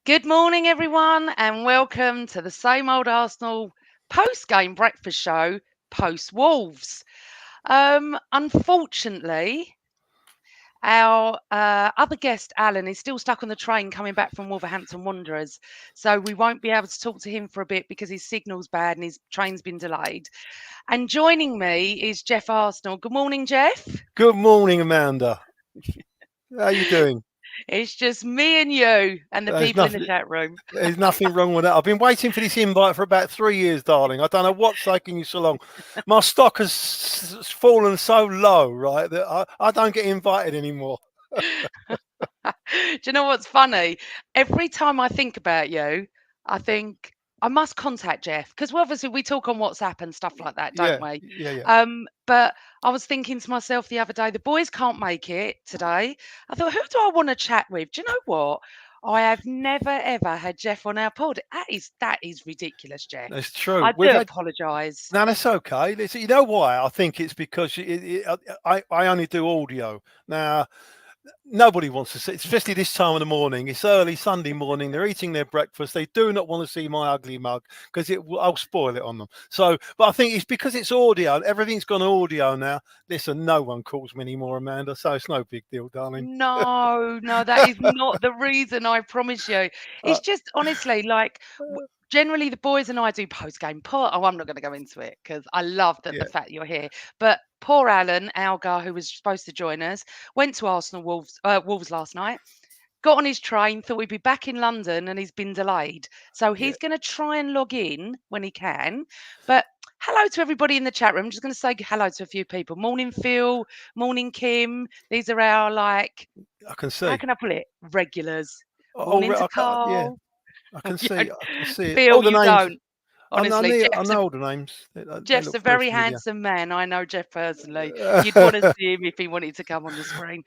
Good morning, everyone, and welcome to the Same Old Arsenal post-game breakfast show, post Wolves. Unfortunately, our other guest, Alan, is still stuck on the train coming back from Wolverhampton Wanderers, so we won't be able to talk to him for a bit because his signal's bad and his train's been delayed. And joining me is Geoff Arsenal. Good morning, Geoff. Good morning, Amanda. How you doing? It's just me and you and the There's people in the nothing. chat room. There's nothing wrong with that. I've been waiting for this invite for about 3 years, darling. I don't know what's taking you so long. My stock has fallen so low, right, that I don't get invited anymore. Do you know what's funny? Every time I think about you, I think I must contact Geoff because obviously we talk on WhatsApp and stuff like that, don't Yeah, we? yeah. But I was thinking to myself the other day, the boys can't make it today. I thought, who do I want to chat with? Do you know what? I have never ever had Geoff on our pod. That is ridiculous, Geoff. That's true. I We've do had. apologise. No, that's okay. You know why? I think it's because I only do audio now. Nobody wants to see, especially this time of the morning. It's early Sunday morning. They're eating their breakfast. They do not want to see my ugly mug because I'll spoil it on them. So, but I think it's because it's audio. Everything's gone audio now. Listen, no one calls me anymore, Amanda. So it's no big deal, darling. No, no, that is not the reason, I promise you. Uh, It's just honestly like generally the boys and I do post game. I'm not going to go into it because I love that the yeah, fact you're here. But poor Alan Alger, who was supposed to join us, went to Arsenal Wolves last night. Got on his train, thought he'd be back in London, and he's been delayed. So yeah. he's going to try and log in when he can. But hello to everybody in the chat room. I'm just going to say hello to a few people. Morning, Phil. Morning, Kim. These are our I can how see. can I put it? Regulars. Oh, Morning to yeah, Carl. I can Yeah, see. I can see it. All Phil, the you names. don't. I know, Honestly, I know the names. They Jeff's look a very very familiar. handsome man. I know Jeff personally. You'd want to see him if he wanted to come on the screen.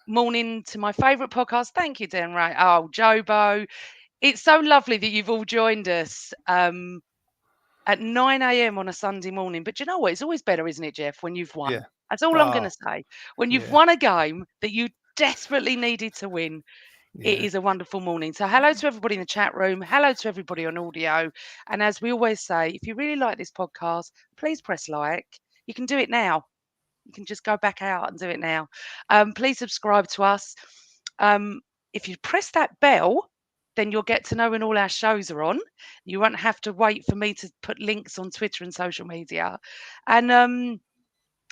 Morning to my favourite podcast. Thank you, Dan Ray. Oh, Jobo. It's so lovely that you've all joined us at 9 a.m. on a Sunday morning. But you know what? It's always better, isn't it, Jeff, when you've Yeah. won? That's all I'm going Ah, to say. When you've yeah, won a game that you desperately needed to win, it yeah. is a wonderful morning. So, hello to everybody in the chat room. Hello to everybody on audio. And as we always say, if you really like this podcast, please press like. You can do it now. You can just go back out and do it now. Please subscribe to us. Um, if you press that bell, then you'll get to know when all our shows are on. You won't have to wait for me to put links on Twitter and social media. And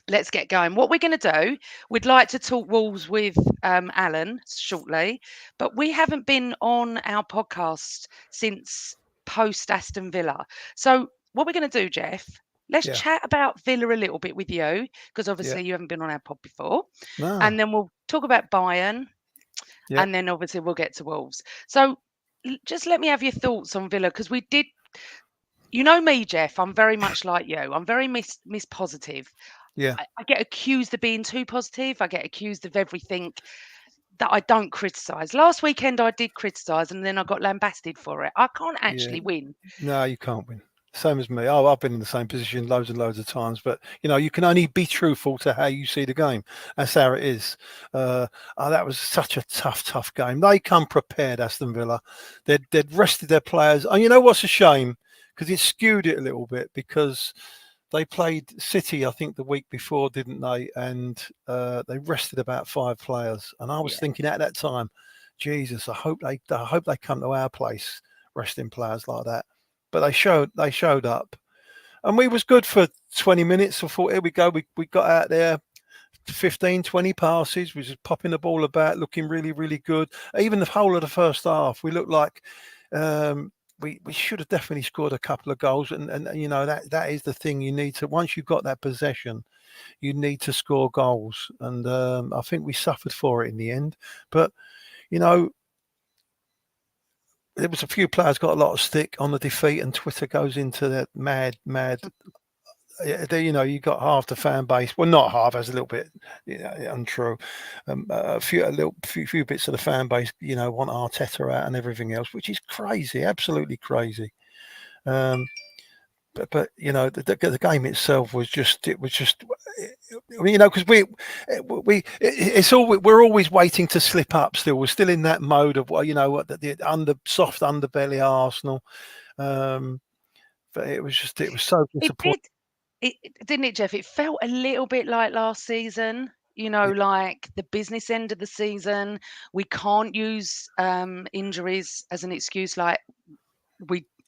let's get going. What we're going to do, we'd like to talk Wolves with Alan shortly, but we haven't been on our podcast since post Aston Villa. So, what we're going to do, Jeff, let's Yeah, chat about Villa a little bit with you, because yeah. obviously you haven't been on our pod before. No, And then we'll talk about Bayern, yeah, and then obviously we'll get to Wolves. So, just let me have your thoughts on Villa, because we did. You know me, Jeff. I'm very much like you. I'm very miss positive. yeah, I get accused of being too positive. I get accused of everything that I don't criticise. Last weekend I did criticise and then I got lambasted for it. I can't yeah. actually win. No, you can't win. Same as me. Oh, I've been in the same position loads and loads of times, but you can only be truthful to how you see the game. That's how it is. That was such a tough game. They come prepared, Aston Villa. They'd rested their players. And you know what's a shame? Because it skewed it a little bit because they played City, I think, the week before, didn't they? And they rested about 5 players. And I was Yeah. thinking at that time, Jesus, I hope they come to our place resting players like that. But they showed up, and we was good for 20 minutes. I thought, here we go. We got out there, 15, 20 passes. We just popping the ball about, looking really, really good. Even the whole of the first half, we looked like we should have definitely scored a couple of goals. And that is the thing you need to, once you've got that possession, you need to score goals. And I think we suffered for it in the end. But you know, there was a few players got a lot of stick on the defeat, and Twitter goes into that mad. You got half the fan base. Well, not half. That's a little bit untrue. A few bits of the fan base, want Arteta out and everything else, which is crazy, absolutely crazy. Um, but the game itself was just because it's all we're always waiting to slip up. Still, we're still in that mode of the soft underbelly Arsenal. But it was so It disappointing. did. Didn't it, Jeff? It felt a little bit like last season, Yeah, like the business end of the season. We can't use injuries as an excuse. Like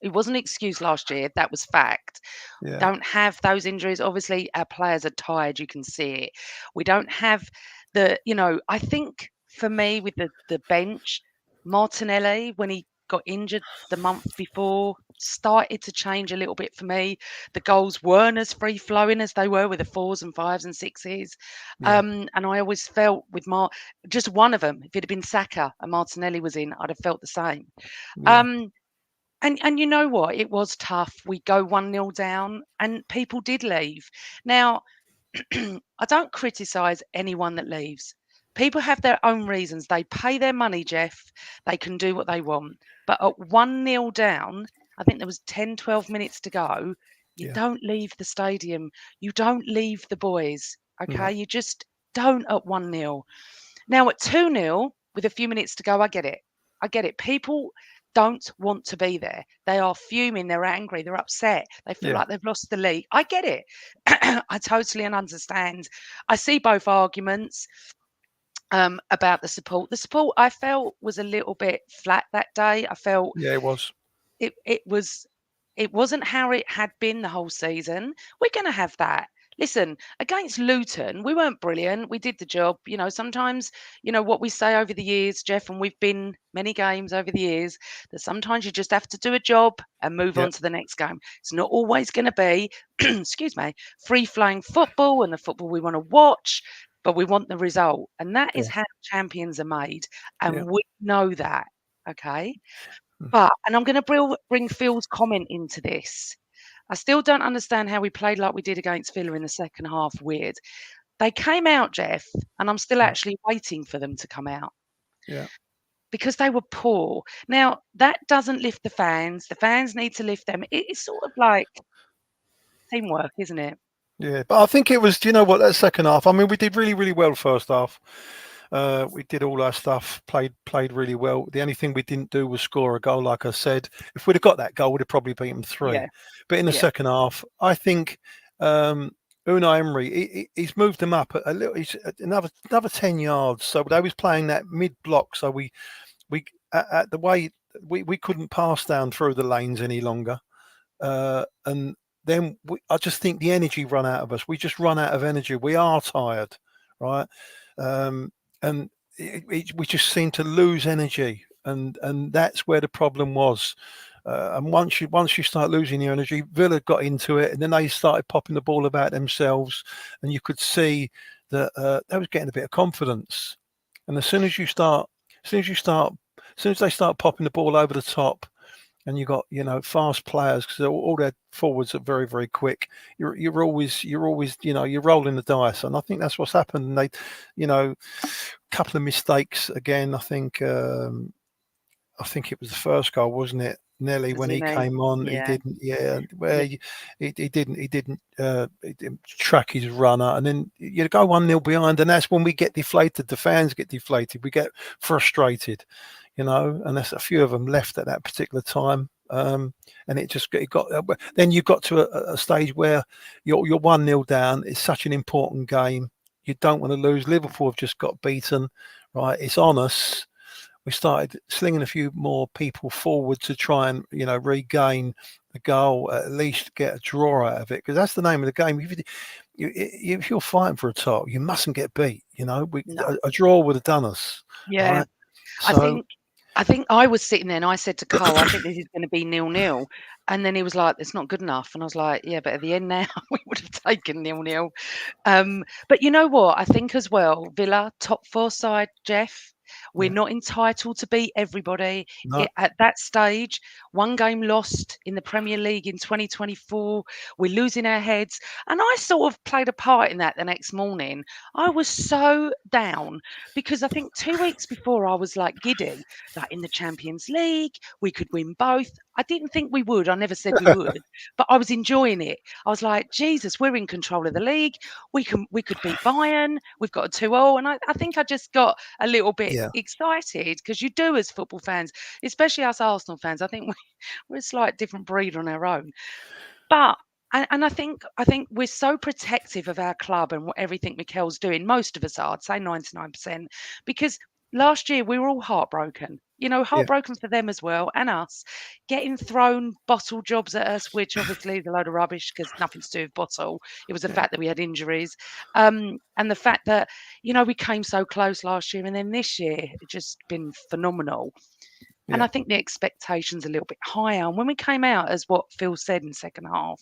it wasn't an excuse last year. That was fact. yeah, Don't have those injuries. Obviously, our players are tired. You can see it. We don't have I think for me with the bench, Martinelli when he got injured the month before started to change a little bit for me. The goals weren't as free flowing as they were with the fours and fives and sixes. yeah, And I always felt with just one of them, if it had been Saka and Martinelli was in, I'd have felt the same. yeah, Um, and you know what? It was tough. We go 1-0 down and people did leave. Now, I don't criticise anyone that leaves. People have their own reasons. They pay their money, Jeff. They can do what they want. But at 1-0 down, I think there was 10, 12 minutes to go. You yeah. don't leave the stadium. You don't leave the boys. No, Okay. You just don't at 1-0. Now at 2-0, with a few minutes to go, I get it. I get it. People don't want to be there. They are fuming, they're angry, they're upset. They feel yeah, like they've lost the league. I get it. I totally understand. I see both arguments about the support. The support I felt was a little bit flat that day. I felt yeah. It was. it wasn't how it had been the whole season. We're going to have that. Listen, against Luton, we weren't brilliant. We did the job. Sometimes, what we say over the years, Jeff, and we've been many games over the years, that sometimes you just have to do a job and move Yeah, on to the next game. It's not always going to be, excuse me, free flowing football and the football we want to watch, but we want the result. And that is yeah, how champions are made. yeah. And we know that. Okay. Mm. And I'm going to bring Phil's comment into this. I still don't understand how we played like we did against Villa in the second half. Weird. They came out, Jeff, and I'm still Mm. actually waiting for them to come out Yeah, because they were poor. Now, that doesn't lift the fans. The fans need to lift them. It's sort of like teamwork, isn't it? yeah. But I think it was. Do you know what? That second half. I mean, we did really, really well first half. We did all our stuff. Played really well. The only thing we didn't do was score a goal. Like I said, if we'd have got that goal, we'd have probably beat them Yeah, 3. But in the yeah, second half, I think Unai Emery he's moved them up a little. He's another 10 yards. So they was playing that mid block. So we at the way we couldn't pass down through the lanes any longer. And then I just think the energy run out of us. We just run out of energy. We are tired, right? Um, and we just seem to lose energy, and that's where the problem was. And once you start losing your energy, Villa got into it, and then they started popping the ball about themselves, and you could see that they was getting a bit of confidence. And as soon as they start popping the ball over the top, and you got fast players because all their forwards are very, very quick. You're always you're rolling the dice, and I think that's what's happened. And they, couple of mistakes again. I think it was the first goal, wasn't it? Nelly, when he Mazzini. came on, he Yeah, didn't. Yeah, yeah, where he didn't track his runner, and then you go 1-0 behind, and that's when we get deflated. The fans get deflated. We get frustrated, and there's a few of them left at that particular time. And it got then you got to a stage where you're 1-0 down. It's such an important game. You don't want to lose. Liverpool have just got beaten, right? It's on us. We started slinging a few more people forward to try and regain the goal, at least get a draw out of it, because that's the name of the game. If you're fighting for a title, you mustn't get beat. no, A draw would have done us, yeah. right? I So think I think I was sitting there and I said to Cole, I think this is going to be 0-0. And then he was like, it's not good enough. And I was like, yeah, but at the end now, we would have taken 0-0. But you know what? I think as well, Villa, top four side, Jeff. We're Yeah. not entitled to beat everybody. No. At that stage, one game lost in the Premier League in 2024, we're losing our heads. And I sort of played a part in that the next morning. I was so down because I think 2 weeks before I was like giddy, like in the Champions League, we could win both. I didn't think we would. I never said we would, but I was enjoying it. I was like, Jesus, we're in control of the league. We could beat Bayern. We've got a 2-0. And I think I just got a little bit Yeah. excited because you do as football fans, especially us Arsenal fans. I think we're a slight different breed on our own. But and I think we're so protective of our club and everything Mikel's doing. Most of us are, I'd say 99%, because last year we were all heartbroken. Yeah. Heartbroken for them as well and us, getting thrown bottle jobs at us, which obviously is a load of rubbish because nothing to do with bottle. It was the Yeah. fact that we had injuries, and the fact that we came so close last year, and then this year it's just been phenomenal. And Yeah. I think the expectations a little bit higher. And when we came out, as what Phil said in second half,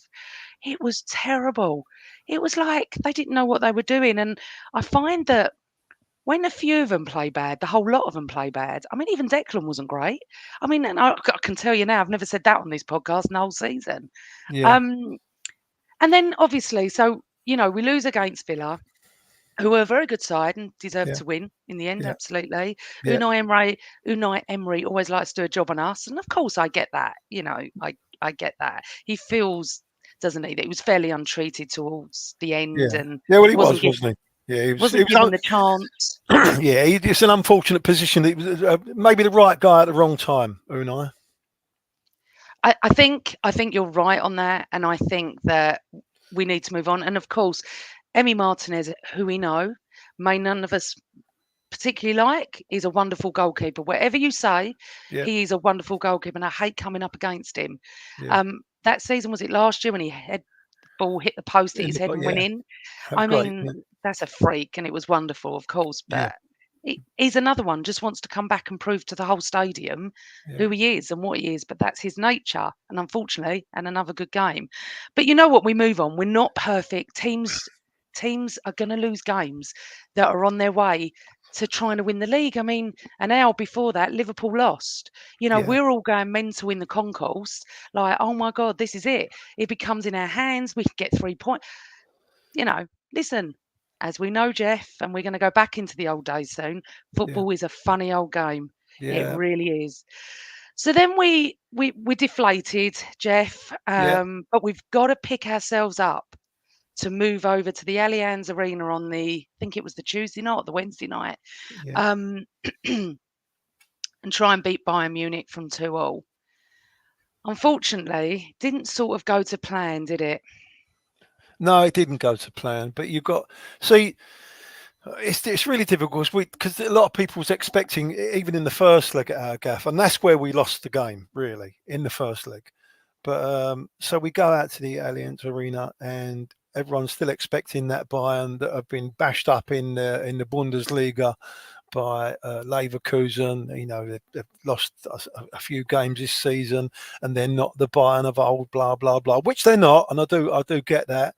it was terrible. It was like they didn't know what they were doing. And I find that when a few of them play bad, the whole lot of them play bad. I mean, even Declan wasn't great. I mean, and I can tell you now, I've never said that on this podcast in the whole season. Yeah. Um, and then obviously, so we lose against Villa, who are a very good side and deserve Yeah. to win in the end, Yeah. absolutely. Yeah. Unai Emery always likes to do a job on us, and of course I get that. I get that. He feels, doesn't he, that he was fairly untreated towards the end Yeah. and Yeah. Well, he wasn't was, given wasn't he? Yeah. He was. He wasn't was. given the chance. Yeah. It's an unfortunate position. It was maybe the right guy at the wrong time. Unai. I think you're right on that, and I think that we need to move on. And of course, Emi Martinez, who we know, may none of us particularly like, is a wonderful goalkeeper. Whatever you say, Yeah. he is a wonderful goalkeeper, and I hate coming up against him. Yeah. That season, was it last year when he had ball hit the post at his head and went Yeah. in? That was I great. mean, Yeah. that's a freak, and it was wonderful, of course. Yeah. But he's another one, just wants to come back and prove to the whole stadium Yeah. who he is and what he is. But that's his nature, and unfortunately, and another good game. But you know what? We move on. We're not perfect. Teams are going to lose games that are on their way to trying to win the league. I mean, an hour before that, Liverpool lost. Yeah. We're all going mental in the concourse, like, oh my God, this is it. It becomes in our hands. We can get 3 points. Listen, as we know, Geoff, and we're going to go back into the old days soon, Yeah. football is a funny old game. It Yeah. really is. So then we're deflated, Geoff, Yeah. but we've got to pick ourselves up to move over to the Allianz Arena on I think it was the Tuesday night, the Wednesday night, Yeah. um, and try and beat Bayern Munich from 2-0. Unfortunately, didn't sort of go to plan, did it? No, it didn't go to plan. But you got see. It's really difficult because a lot of people was expecting even in the first leg at our gaff, and that's where we lost the game really in the first leg. But so we go out to the Allianz Arena, and everyone's still expecting that Bayern that have been bashed up in the Bundesliga by Leverkusen. They've lost a few games this season, and they're not the Bayern of old. Blah blah blah, which they're not, and I do get that.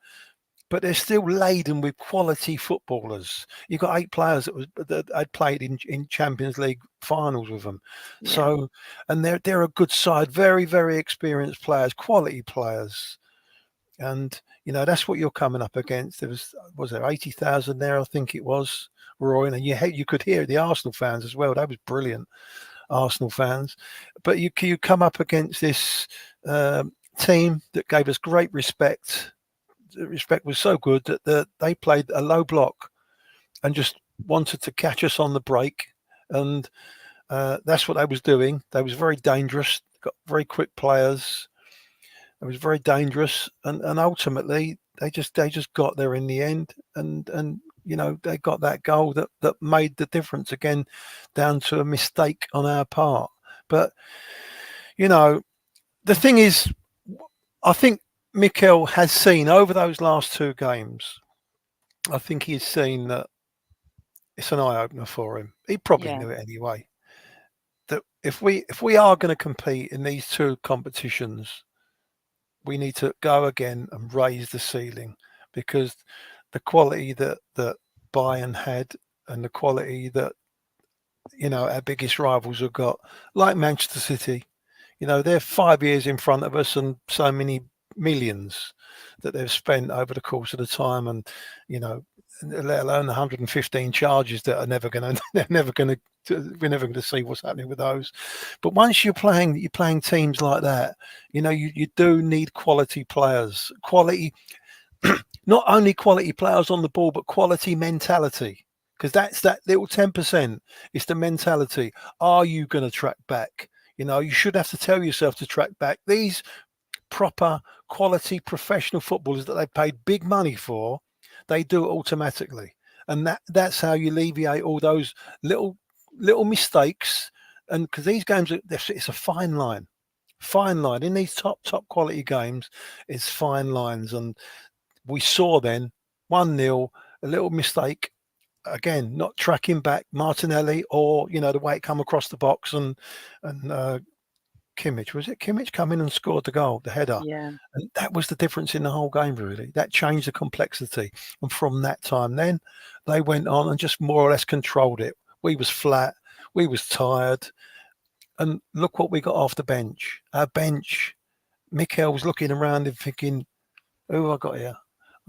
But they're still laden with quality footballers. You've got 8 players that had played in Champions League finals with them. Yeah, So, and they're a good side, very very experienced players, quality players, and that's what you're coming up against. Was there 80,000 there? I think it was, Roy, and you could hear the Arsenal fans as well. That was brilliant, Arsenal fans. But you come up against this team that gave us great respect. The respect was so good that they played a low block and just wanted to catch us on the break, and that's what they was doing. They was very dangerous, got very quick players. It was very dangerous, and ultimately they just got there in the end, and they got that goal that made the difference again, down to a mistake on our part. But the thing is, I think Mikel has seen over those last 2 games. I think he's seen that it's an eye opener for him. He probably yeah, knew it anyway. That if we are going to compete in these 2 competitions, we need to go again and raise the ceiling, because the quality that Bayern had and the quality that our biggest rivals have got, like Manchester City. They're 5 years in front of us, and so many millions that they've spent over the course of the time, and you know, let alone 115 charges that are never going to, they're never going to, we're never going to see what's happening with those. But once you're playing teams like that, you do need quality players, quality, not only quality players on the ball, but quality mentality. Because that's that little 10%. It's the mentality. Are you going to track back? You should have to tell yourself to track back. These proper quality professional footballers that they paid big money for, they do it automatically. And that's how you alleviate all those little mistakes. And because these games, it's a fine line in these top quality games. It's fine lines, and we saw then 1-0, a little mistake again, not tracking back Martinelli, or the way it come across the box, and Kimmich, was it Kimmich, come in and scored the goal, the header. Yeah. And that was the difference in the whole game, really. That changed the complexity. And from that time then, they went on and just more or less controlled it. We was flat, we was tired, and look what we got off the bench. Our bench, Mikel was looking around and thinking, who have I got here?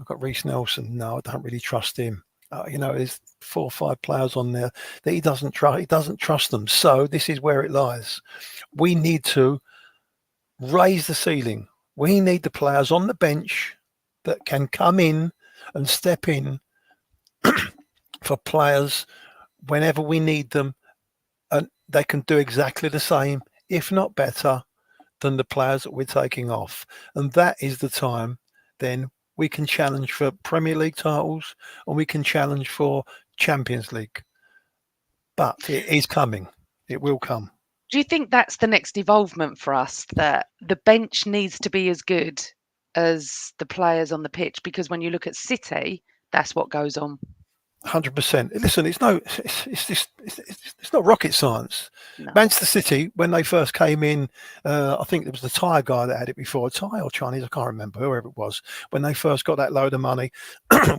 I've got Reece Nelson. No, I don't really trust him. There's 4 or 5 players on there that he doesn't trust. He doesn't trust them. So this is where it lies. We need to raise the ceiling. We need the players on the bench that can come in and step in for players whenever we need them, and they can do exactly the same, if not better, than the players that we're taking off. And that is the time then we can challenge for Premier League titles, and we can challenge for Champions League. But it is coming. It will come. Do you think that's the next evolvement for us, that the bench needs to be as good as the players on the pitch? Because when you look at City, that's what goes on. 100%. Listen, it's not rocket science. No. Manchester City, when they first came in, I think it was the Thai guy that had it before, Thai or Chinese, I can't remember, whoever it was. When they first got that load of money,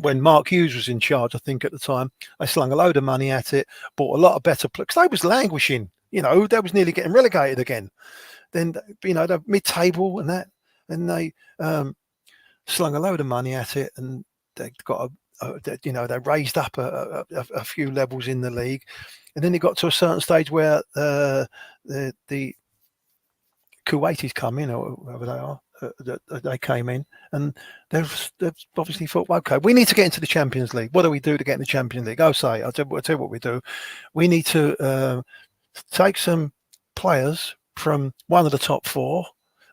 when Mark Hughes was in charge, I think at the time, they slung a load of money at it, bought a lot of better players. They was languishing, they was nearly getting relegated again. Then, they're mid-table and that, and they slung a load of money at it, and they got they raised up a few levels in the league, and then it got to a certain stage where the Kuwaitis come in, or whoever they are, they came in, and they've obviously thought, okay, we need to get into the Champions League. What do we do to get in the Champions League? I'll tell you what we do. We need to take some players from one of the top 4,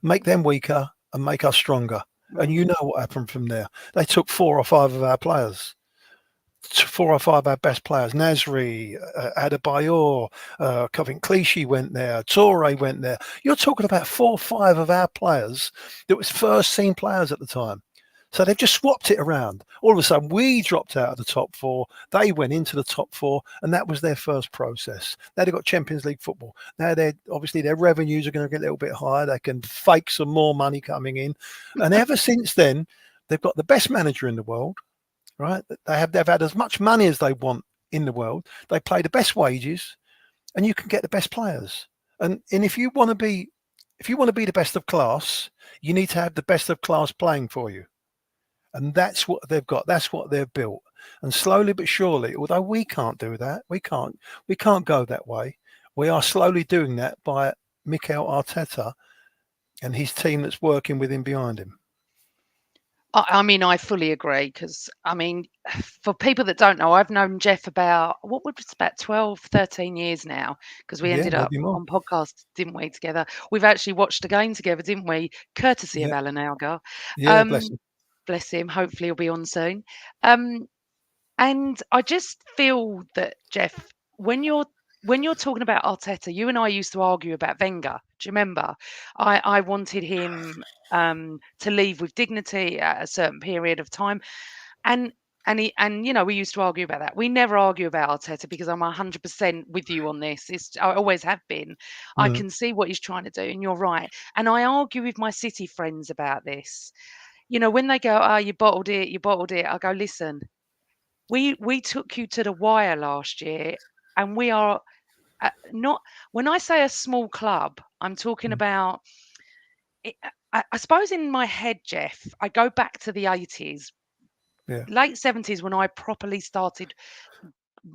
make them weaker, and make us stronger. And you know what happened from there. They took 4 or 5 of our players, 4 or 5 of our best players. Nasri, Adebayor, Kevin Clichy went there. Toure went there. You're talking about 4 or 5 of our players that was first team players at the time. So they've just swapped it around. All of a sudden, we dropped out of the top 4. They went into the top 4, and that was their first process. Now they've got Champions League football. Now obviously their revenues are going to get a little bit higher. They can fake some more money coming in, and ever since then, they've got the best manager in the world. Right? They've had as much money as they want in the world. They pay the best wages, and you can get the best players. And if you want to be the best of class, you need to have the best of class playing for you. And that's what they've got. That's what they've built. And slowly but surely, although we can't do that, we can't go that way. We are slowly doing that by Mikel Arteta and his team that's working with him behind him. I mean, I fully agree, because, I mean, for people that don't know, I've known Geoff about 12, 13 years now, because we ended up on podcasts, didn't we, together? We've actually watched a game together, didn't we? Courtesy of Alan Alger. Yeah, bless him. Bless him. Hopefully he'll be on soon. And I just feel that, Geoff, when you're talking about Arteta, you and I used to argue about Wenger. Do you remember? I wanted him to leave with dignity at a certain period of time, and we used to argue about that. We never argue about Arteta, because I'm 100% with you on this. I always have been. I can see what he's trying to do, and you're right. And I argue with my City friends about this. When they go, "Oh, you bottled it," I go, "Listen, we took you to the wire last year, and we are Not when I say a small club, I'm talking Mm. about. I suppose in my head, Geoff, I go back to the 80s, Yeah, late 70s when I properly started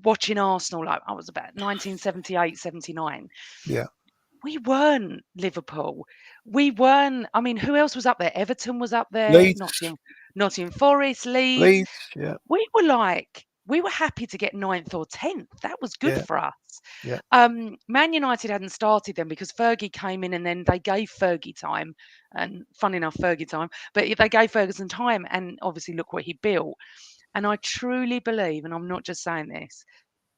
watching Arsenal. Like I was about 1978, 79. yeah. We weren't Liverpool. We weren't. I mean, who else was up there? Everton was up there. Leeds, Nottingham Forest, Leeds. Leeds. Yeah, We were happy to get ninth or 10th. That was good yeah, for us. yeah, Man United hadn't started then because Fergie came in and then they gave Fergie time. And fun enough, Fergie time. But they gave Ferguson time and obviously look what he built. And I truly believe, and I'm not just saying this,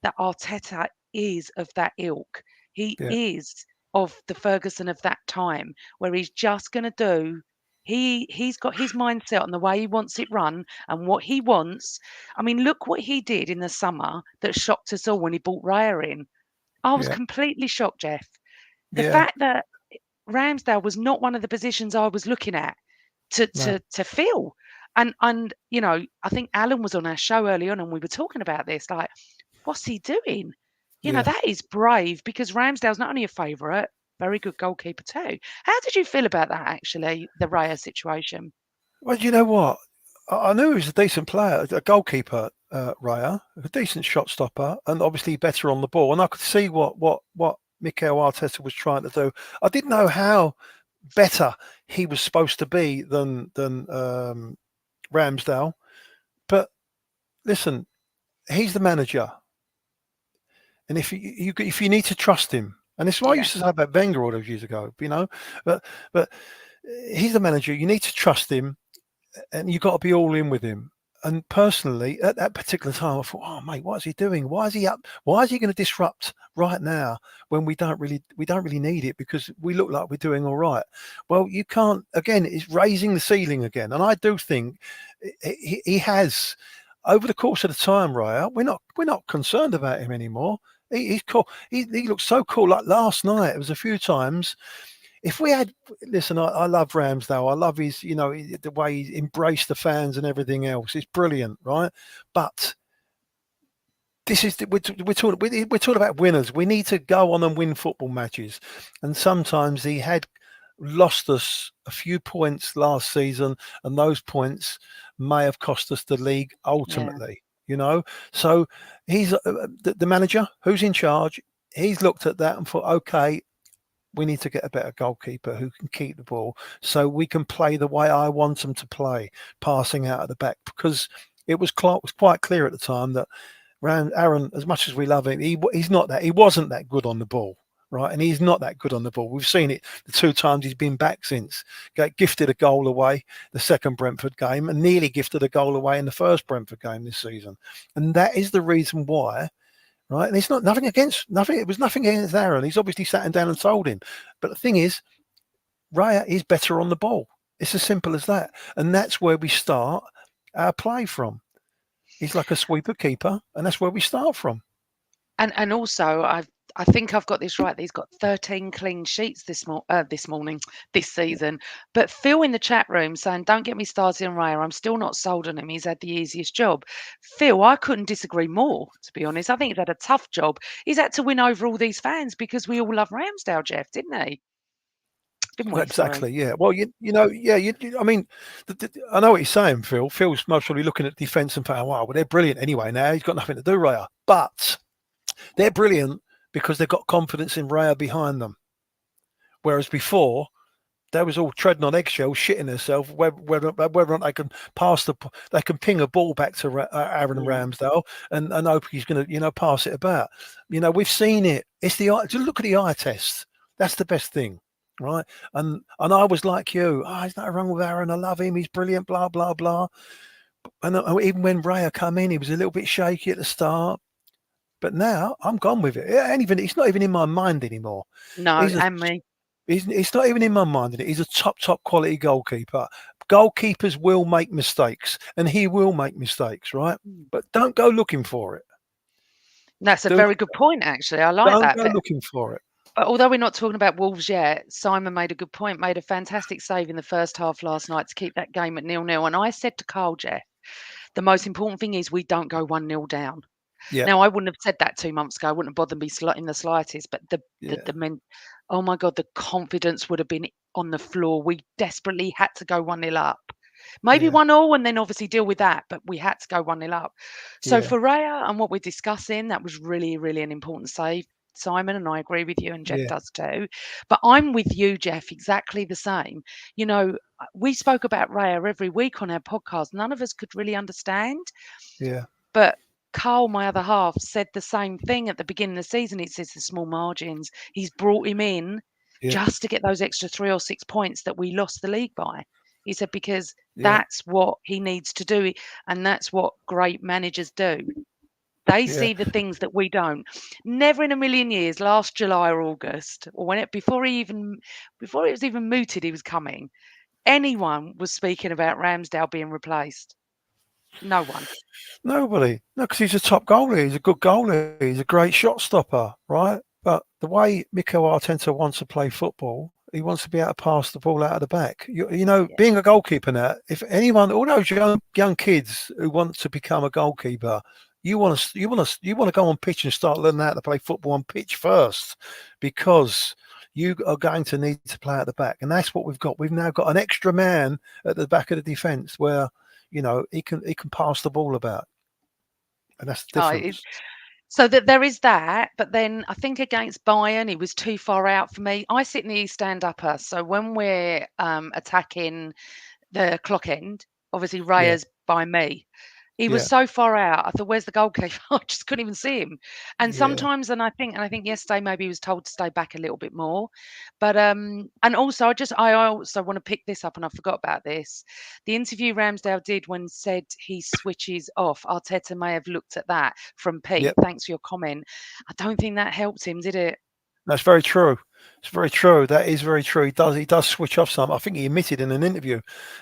that Arteta is of that ilk. He yeah, is of the Ferguson of that time, where he's just going to do. He's got his mindset on the way he wants it run and what he wants. I mean, look what he did in the summer that shocked us all when he brought Raya in. I was yeah, completely shocked, Geoff. The yeah. fact that Ramsdale was not one of the positions I was looking at to No, to fill. And I think Alan was on our show early on and we were talking about this. Like, what's he doing? yeah. That is brave because Ramsdale's not only a favourite, very good goalkeeper too. How did you feel about that actually, the Raya situation? Well, you know what? I knew he was a decent player, a goalkeeper, Raya, a decent shot stopper, and obviously better on the ball. And I could see what Mikel Arteta was trying to do. I didn't know how better he was supposed to be than Ramsdale. But listen, he's the manager, and if you need to trust him, and this is what I Yeah, used to say about Wenger all those years ago, but he's the manager. You need to trust him, and you've got to be all in with him. And personally, at that particular time, I thought, "Oh, mate, what is he doing? Why is he up? Why is he going to disrupt right now when we don't really need it because we look like we're doing all right?" Well, you can't. Again, it's raising the ceiling again, and I do think he has over the course of the time. Raya, we're not concerned about him anymore. He's cool. He looks so cool. Like last night, it was a few times if we had listen, I love Ramsdale. I love his, the way he embraced the fans and everything else. It's brilliant, right? But this is we're talking about winners. We need to go on and win football matches, and sometimes he had lost us a few points last season, and those points may have cost us the league yeah. ultimately. So he's the manager who's in charge. He's looked at that and thought, okay, we need to get a better goalkeeper who can keep the ball so we can play the way I want them to play, passing out of the back. Because it was quite clear at the time that Aaron, as much as we love him, he wasn't that good on the ball, right? And he's not that good on the ball. We've seen it the two times he's been back since. Got gifted a goal away the second Brentford game and nearly gifted a goal away in the first Brentford game this season. And that is the reason why. Right, and it's nothing against nothing. It was nothing against Aaron. He's obviously sat him down and told him. But the thing is, Raya is better on the ball. It's as simple as that, and that's where we start our play from. He's like a sweeper keeper, and that's where we start from. And also, I think I've got this right. He's got 13 clean sheets this morning, this season. But Phil in the chat room saying, "Don't get me started on Raya. I'm still not sold on him. He's had the easiest job." Phil, I couldn't disagree more. To be honest, I think he's had a tough job. He's had to win over all these fans because we all love Ramsdale, Geoff, didn't he? Didn't we? Sorry. Exactly. Yeah. Well, yeah. I mean, I know what you're saying, Phil. Phil's most probably looking at defence and thinking, "Wow, well, they're brilliant anyway. Now he's got nothing to do, Raya." But they're brilliant because they've got confidence in Raya behind them. Whereas before, they was all treading on eggshells, shitting themselves. Whether or not they can they can ping a ball back to Aaron Yeah. Ramsdale and hope he's going to pass it about. We've seen it. It's the eye. Just look at the eye test. That's the best thing, right? And I was like you. Oh, there's nothing wrong with Aaron. I love him. He's brilliant. Blah blah blah. And even when Raya come in, he was a little bit shaky at the start. But now I'm gone with it. It's not even in my mind anymore. No, He's a and me. it's not even in my mind. He's a top quality goalkeeper. Goalkeepers will make mistakes, and he will make mistakes, right? Mm. But don't go looking for it. That's a Do very good point, actually. I like don't that. go looking for it. But although we're not talking about Wolves yet, Simon made a good point, made a fantastic save in the first half last night to keep that game at 0-0. And I said to Carl, Geoff, the most important thing is we don't go 1-0 down. Yeah, Now, I wouldn't have said that 2 months ago. I wouldn't have bothered me in the slightest. But yeah, the men, oh my God, the confidence would have been on the floor. We desperately had to go 1-0 up. Maybe yeah, 1-0 and then obviously deal with that, but we had to go 1-0 up. So yeah, for Raya and what we're discussing, that was really, really an important save, Simon, and I agree with you, and Geoff yeah, does too. But I'm with you, Geoff, exactly the same. You know, we spoke about Raya every week on our podcast. None of us could really understand, yeah, but Carl, my other half, said the same thing at the beginning of the season. He says the small margins. He's brought him in yeah, just to get those extra 3 or 6 points that we lost the league by. He said because yeah, that's what he needs to do, and that's what great managers do. They yeah. see the things that we don't. Never in a million years, last July or August, or when it before it was even mooted he was coming, anyone was speaking about Ramsdale being replaced. No one. Nobody. No, because he's a top goalie. He's a good goalie. He's a great shot stopper, right? But the way Mikel Arteta wants to play football, he wants to be able to pass the ball out of the back. You know, Yeah. being a goalkeeper now, if anyone, all those young kids who want to become a goalkeeper, you want to go on pitch and start learning how to play football on pitch first, because you are going to need to play at the back, and that's what we've got. We've now got an extra man at the back of the defence where he can pass the ball about, and that's the Oh, difference. so that there is that, but then I think against Bayern, he was too far out for me. I sit in the stand upper, so when we're attacking the clock end, obviously Yeah, Raya's by me. He was yeah, so far out. I thought, "Where's the goalkeeper?" I just couldn't even see him. And yeah. sometimes, and I think yesterday maybe he was told to stay back a little bit more. But and also I also want to pick this up, and I forgot about this. The interview Ramsdale did when said he switches off. Arteta may have looked at that from Pete. Yep, Thanks for your comment. I don't think that helped him, did it? that's very true. It's very true. That is very true. He does switch off some. I think he admitted in an interview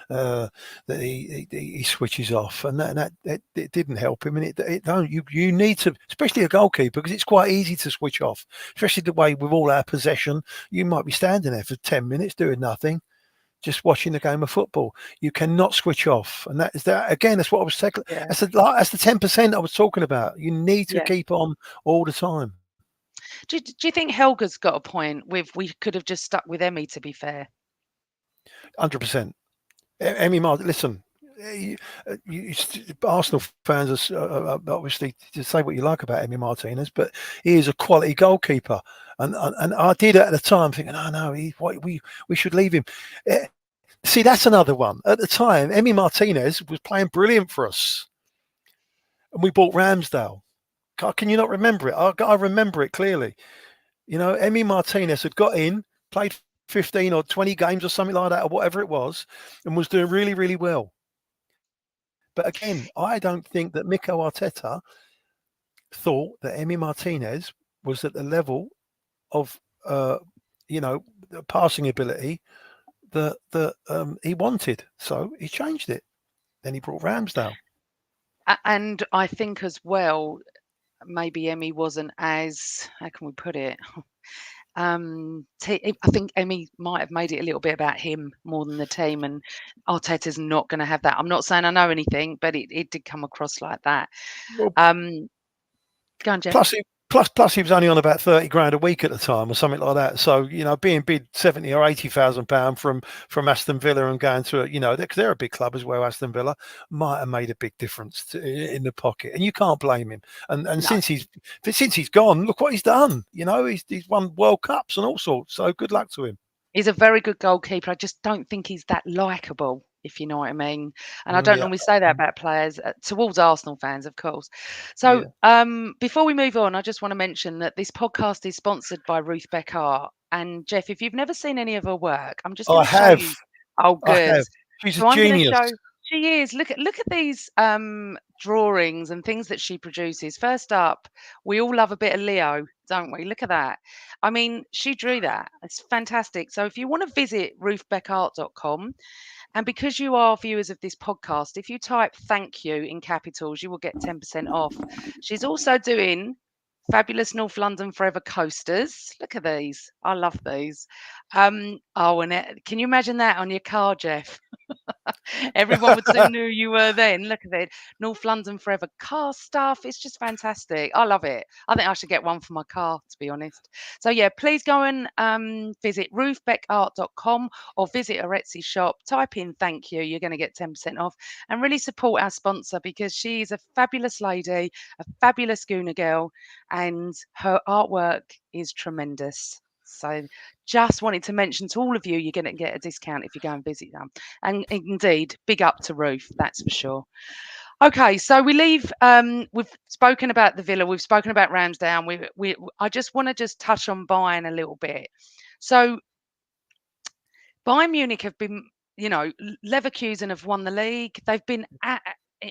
uh, that he switches off, and that it didn't help him. And it don't. You need to, especially a goalkeeper, because it's quite easy to switch off, especially the way with all our possession. You might be standing there for 10 minutes doing nothing, just watching a game of football. You cannot switch off, and that is that again. That's what I was saying. Yeah, That's the 10% I was talking about. You need to yeah. keep on all the time. Do you think Helga's got a point with we could have just stuck with Emmy, to be fair? 100%. Emmy Martin, listen. Arsenal fans obviously to say what you like about Emmy Martinez, but he is a quality goalkeeper, and I did at the time thinking, oh no, we should leave him. See, that's another one. At the time, Emmy Martinez was playing brilliant for us, and we bought Ramsdale. Can you not remember it? I remember it clearly. Emmy Martinez had got in, played 15 or 20 games or something like that, or whatever it was, and was doing really, really well. But again, I don't think that Mikel Arteta thought that Emmy Martinez was at the level of, the passing ability that he wanted. So he changed it. Then he brought Ramsdale. And I think as well, maybe Emmy wasn't as, how can we put it? I think Emmy might have made it a little bit about him more than the team, and Arteta's not going to have that. I'm not saying I know anything, but it did come across like that. Well, Um, Go on, Geoff. plus he was only on about 30 grand a week at the time or something like that. So being bid 70 or 80,000 pound from Aston Villa and going to because they're a big club as well. Aston Villa might have made a big difference in the pocket, and you can't blame him. And No, since he's gone, look what he's done. He's won World Cups and all sorts. So good luck to him. he's a very good goalkeeper. I just don't think he's that likable, if you know what I mean. And I don't Yeah, normally say that about players towards Arsenal fans, of course. So yeah. before we move on, I just want to mention that this podcast is sponsored by Ruth Beckart. And Geoff, if you've never seen any of her work, I'm just going I to show have. you. Oh, I good. have. She's a So I'm going to genius. show. She is. Look at these drawings and things that she produces. First up, we all love a bit of Leo, don't we? Look at that. I mean, she drew that. It's fantastic. So if you want to visit ruthbeckart.com, and because you are viewers of this podcast, if you type thank you in capitals, you will get 10% off. She's also doing Fabulous North London Forever coasters. Look at these. I love these. Oh, and can you imagine that on your car, Geoff? Everyone would soon knew you were then. Look at it. North London Forever car stuff. It's just fantastic. I love it. I think I should get one for my car, to be honest. So, yeah, please go and visit ruthbeckart.com or visit her Etsy shop. Type in thank you. You're going to get 10% off and really support our sponsor because she's a fabulous lady, a fabulous Gooner girl, and her artwork is tremendous. So just wanted to mention to all of you, you're going to get a discount if you go and visit them. And indeed, big up to Ruth, that's for sure. Okay, so we leave. We've spoken about the Villa. We've spoken about Ramsdown. I just want to just touch on Bayern a little bit. So Bayern Munich have been, Leverkusen have won the league. They've been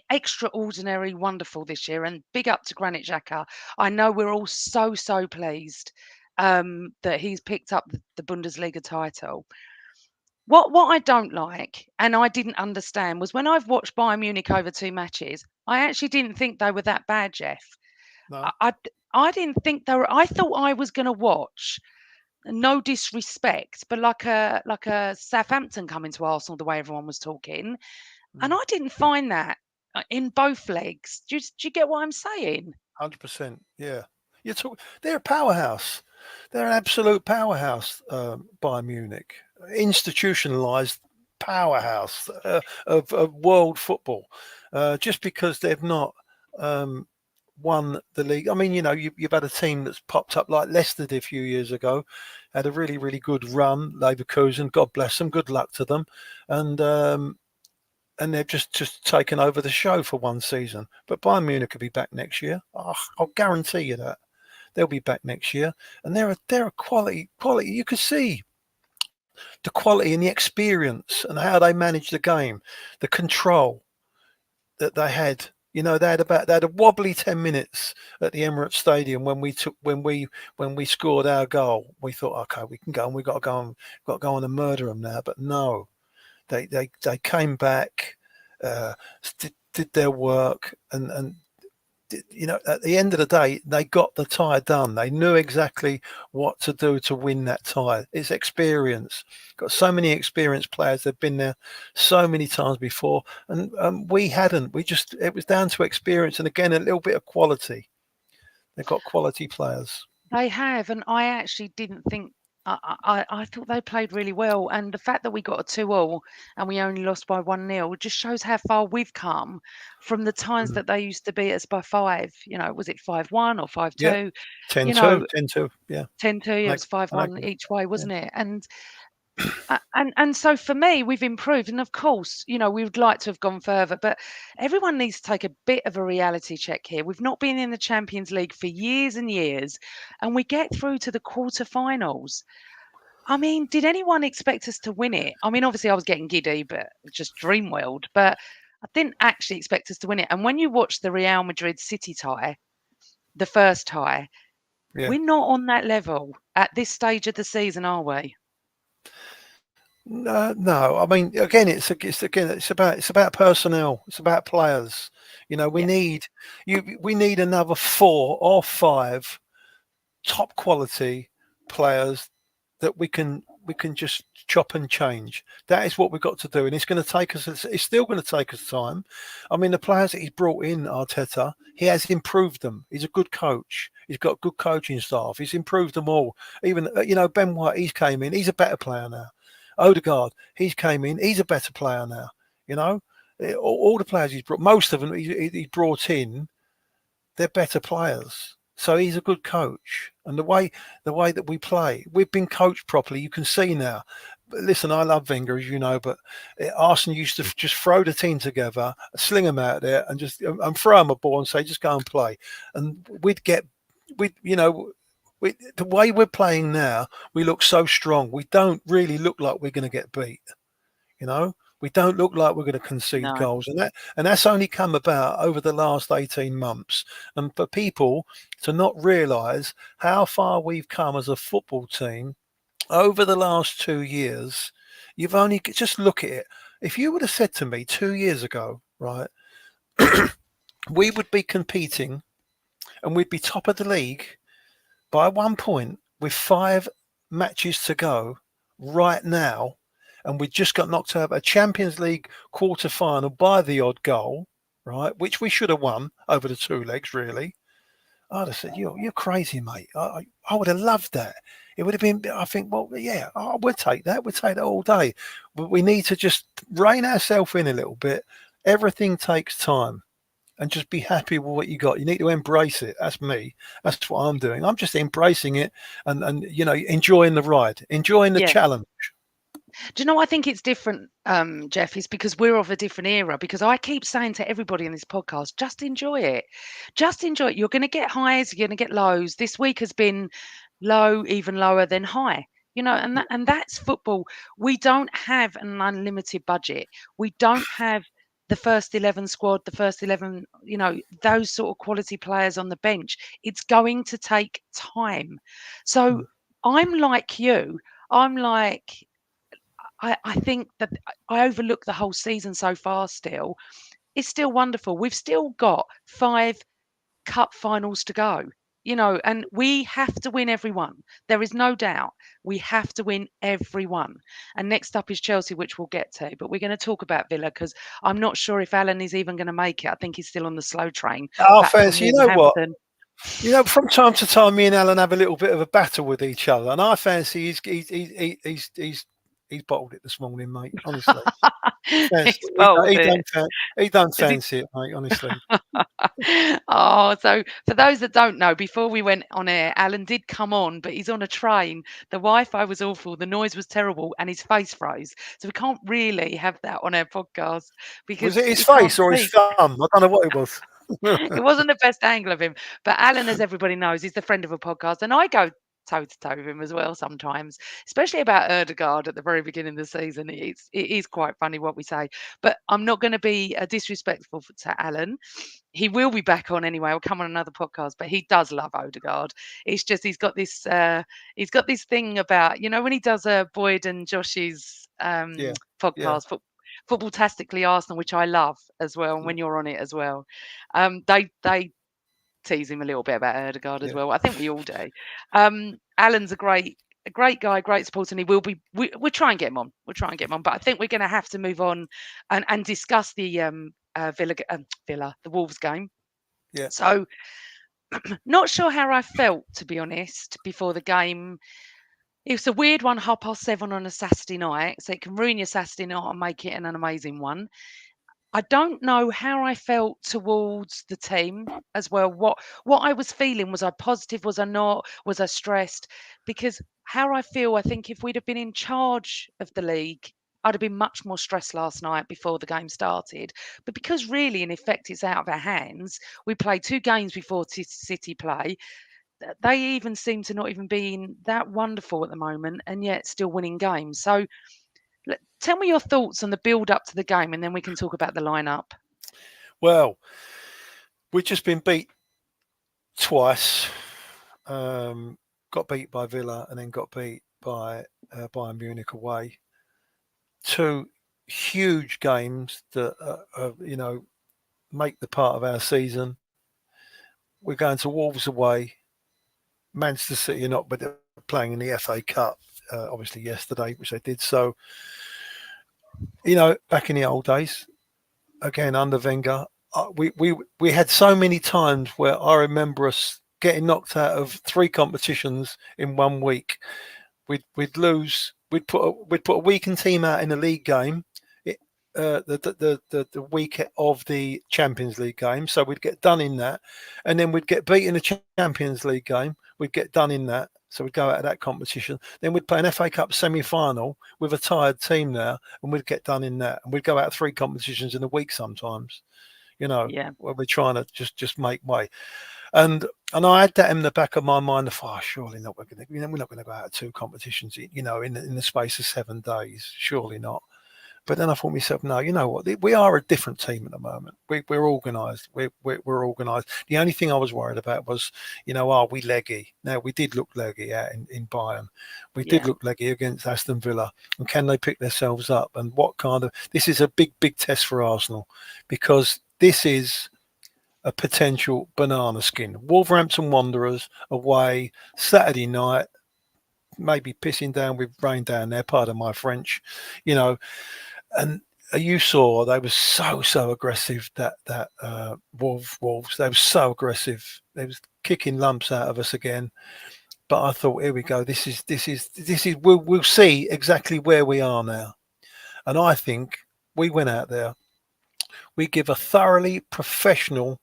extraordinary, wonderful this year, and big up to Granit Xhaka. I know we're all so pleased that he's picked up the Bundesliga title. What I don't like, and I didn't understand, was when I've watched Bayern Munich over 2 matches, I actually didn't think they were that bad, Geoff. No. I didn't think they were. I thought I was going to watch, no disrespect, but like a Southampton coming to Arsenal the way everyone was talking, and I didn't find that in both legs. Do you get what I'm saying? 100%. Yeah. They're a powerhouse. They're an absolute powerhouse, Bayern Munich. Institutionalized powerhouse of world football. Just because they've not won the league. I mean, you've had a team that's popped up like Leicester did a few years ago, had a really good run. Leverkusen, God bless them, good luck to them, and they've just taken over the show for one season. But Bayern Munich will be back next year. Oh, I'll guarantee you that they'll be back next year, and they're a quality. You could see the quality and the experience and how they managed the game, the control that they had. They had a wobbly 10 minutes at the Emirates Stadium when we scored our goal. We thought, okay, we can go and we've got to go on and murder them now. But no, they came back, did their work, and at the end of the day, they got the tie done. They knew exactly what to do to win that tie. It's experience. Got so many experienced players. They've been there so many times before, and we hadn't. It was down to experience, and again, a little bit of quality. They've got quality players. They have, and I actually didn't think. I thought they played really well, and the fact that we got a 2-2 and we only lost by 1-0 just shows how far we've come from the times that they used to beat us by 5. Was it 5-1 or 5-2? Yeah, 10-2, 10-2. Yeah, 10-2. It was 5-1 each way, wasn't it? And so for me, we've improved, and of course, we would like to have gone further, but everyone needs to take a bit of a reality check here. We've not been in the Champions League for years and years, and we get through to the quarterfinals. I mean, did anyone expect us to win it? I mean, obviously, I was getting giddy, but just dream world. But I didn't actually expect us to win it. And when you watch the Real Madrid City tie, the first tie, we're not on that level at this stage of the season, are we? No. I mean, again, it's about personnel. It's about players. We need another 4 or 5 top quality players that we can just chop and change. That is what we've got to do, and it's going to take us. It's still going to take us time. I mean, the players that he's brought in, Arteta, he has improved them. He's a good coach. He's got good coaching staff. He's improved them all. Even Ben White, he's came in. He's a better player now. Odegaard, he's came in. He's a better player now. All the players he's brought, most of them he brought in, they're better players. So he's a good coach, and the way that we play, we've been coached properly. You can see now. But listen, I love Wenger, as you know, but Arsenal used to just throw the team together, sling them out there, and just throw them a ball and say, just go and play. And the way we're playing now, we look so strong. We don't really look like we're going to get beat. We don't look like we're going to concede goals, and that's only come about over the last 18 months. And for people to not realise how far we've come as a football team over the last 2 years, you've only just look at it. If you would have said to me 2 years ago, right, we would be competing and we'd be top of the league by 1 point with 5 matches to go right now, and we just got knocked out of a Champions League quarter final by the odd goal, right, which we should have won over the 2 legs, really. I'd have said, you're crazy, mate. I would have loved that. It would have been, I think, well, yeah, we'd take that. We'd take that all day. But we need to just rein ourselves in a little bit. Everything takes time, and just be happy with what you got. You need to embrace it. That's me. That's what I'm doing. I'm just embracing it and enjoying the ride, enjoying the Yeah. challenge. Do you know, I think it's different, Geoff, is because we're of a different era. Because I keep saying to everybody in this podcast, just enjoy it. Just enjoy it. You're going to get highs, you're going to get lows. This week has been low, even lower than high. And that's football. We don't have an unlimited budget. We don't have the first 11 squad, the first 11, those sort of quality players on the bench. It's going to take time. So I'm like you. I'm like, I think that I overlook the whole season so far still. It's still wonderful. We've still got 5 cup finals to go, and we have to win every one. There is no doubt. We have to win every one. And next up is Chelsea, which we'll get to. But we're going to talk about Villa because I'm not sure if Alan is even going to make it. I think he's still on the slow train Oh, back from fancy. You know what? Wolverhampton. From time to time, me and Alan have a little bit of a battle with each other, and I fancy he's bottled it this morning, mate. Honestly, He's bottled it. he don't fancy it, mate. Honestly. Oh, so for those that don't know, before we went on air, Alan did come on, but he's on a train. The Wi-Fi was awful, the noise was terrible, and his face froze. So we can't really have that on our podcast because Was it his he can't face or his speak. thumb? I don't know what it was. It wasn't the best angle of him. But Alan, as everybody knows, is the friend of a podcast, and I go toe to toe with him as well sometimes, especially about Erdegaard at the very beginning of the season. It is quite funny what we say, but I'm not going to be disrespectful to Alan. He will be back on anyway. I'll come on another podcast, but he does love Odegaard. It's just he's got this thing about, when he does Boyd and Josh's Yeah. podcast, Football Tastically Arsenal, which I love as well, and when you're on it as well, they tease him a little bit about Erdegaard as well. I think we all do. Alan's a great guy, great supporter, and he will be. We'll try and get him on. But I think we're going to have to move on and discuss the Villa, the Wolves game. Yeah. So, not sure how I felt, to be honest, before the game. It was a weird one, 7:30 on a Saturday night, so it can ruin your Saturday night and make it an amazing one. I don't know how I felt towards the team as well. What I was feeling, was I positive? Was I not? Was I stressed? Because how I feel, I think if we'd have been in charge of the league, I'd have been much more stressed last night before the game started. But because really, in effect, it's out of our hands. We played 2 games before City play. They even seem to not even being that wonderful at the moment, and yet still winning games. So tell me your thoughts on the build up to the game, and then we can talk about the lineup. Well, we've just been beat twice. Got beat by Villa and then got beat by Bayern Munich away. 2 huge games that make the part of our season. We're going to Wolves away. Manchester City are not, but they're playing in the FA Cup, obviously yesterday, which they did. So, back in the old days, again under Wenger, we had so many times where I remember us getting knocked out of 3 competitions in 1 week. We'd lose. We'd put a weakened team out in the league game, the week of the Champions League game. So we'd get done in that, and then we'd get beat in the Champions League game. We'd get done in that. So we'd go out of that competition. Then we'd play an FA Cup semi-final with a tired team now, and we'd get done in that. And we'd go out 3 competitions in a week sometimes, where we're trying to just make way. And I had that in the back of my mind. Surely not. We're not going to go out 2 competitions, in the space of 7 days. Surely not. But then I thought to myself, no, you know what? We are a different team at the moment. We're organised. We're organised. The only thing I was worried about was, are we leggy? Now, we did look leggy out in Bayern. We did look leggy against Aston Villa. And can they pick themselves up? And this is a big, big test for Arsenal, because this is a potential banana skin. Wolverhampton Wanderers away Saturday night, maybe pissing down with rain down there, pardon my French, you know, and you saw they were so aggressive, that Wolves, they were so aggressive. They was kicking lumps out of us again. But I thought, here we go. This is we'll see exactly where we are now. And I think we went out there, we give a thoroughly professional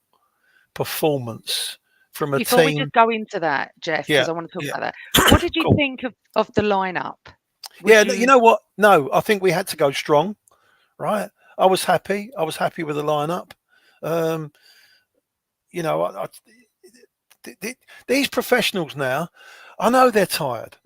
performance from a Before we team. just go into that, Geoff, Yeah, because I want to talk yeah. about that. What did you Cool. think of the lineup? Yeah, Would you you? know what? No, I think we had to go strong, right? I was happy. I was happy with the lineup. Um, you know, these professionals now, I know they're tired,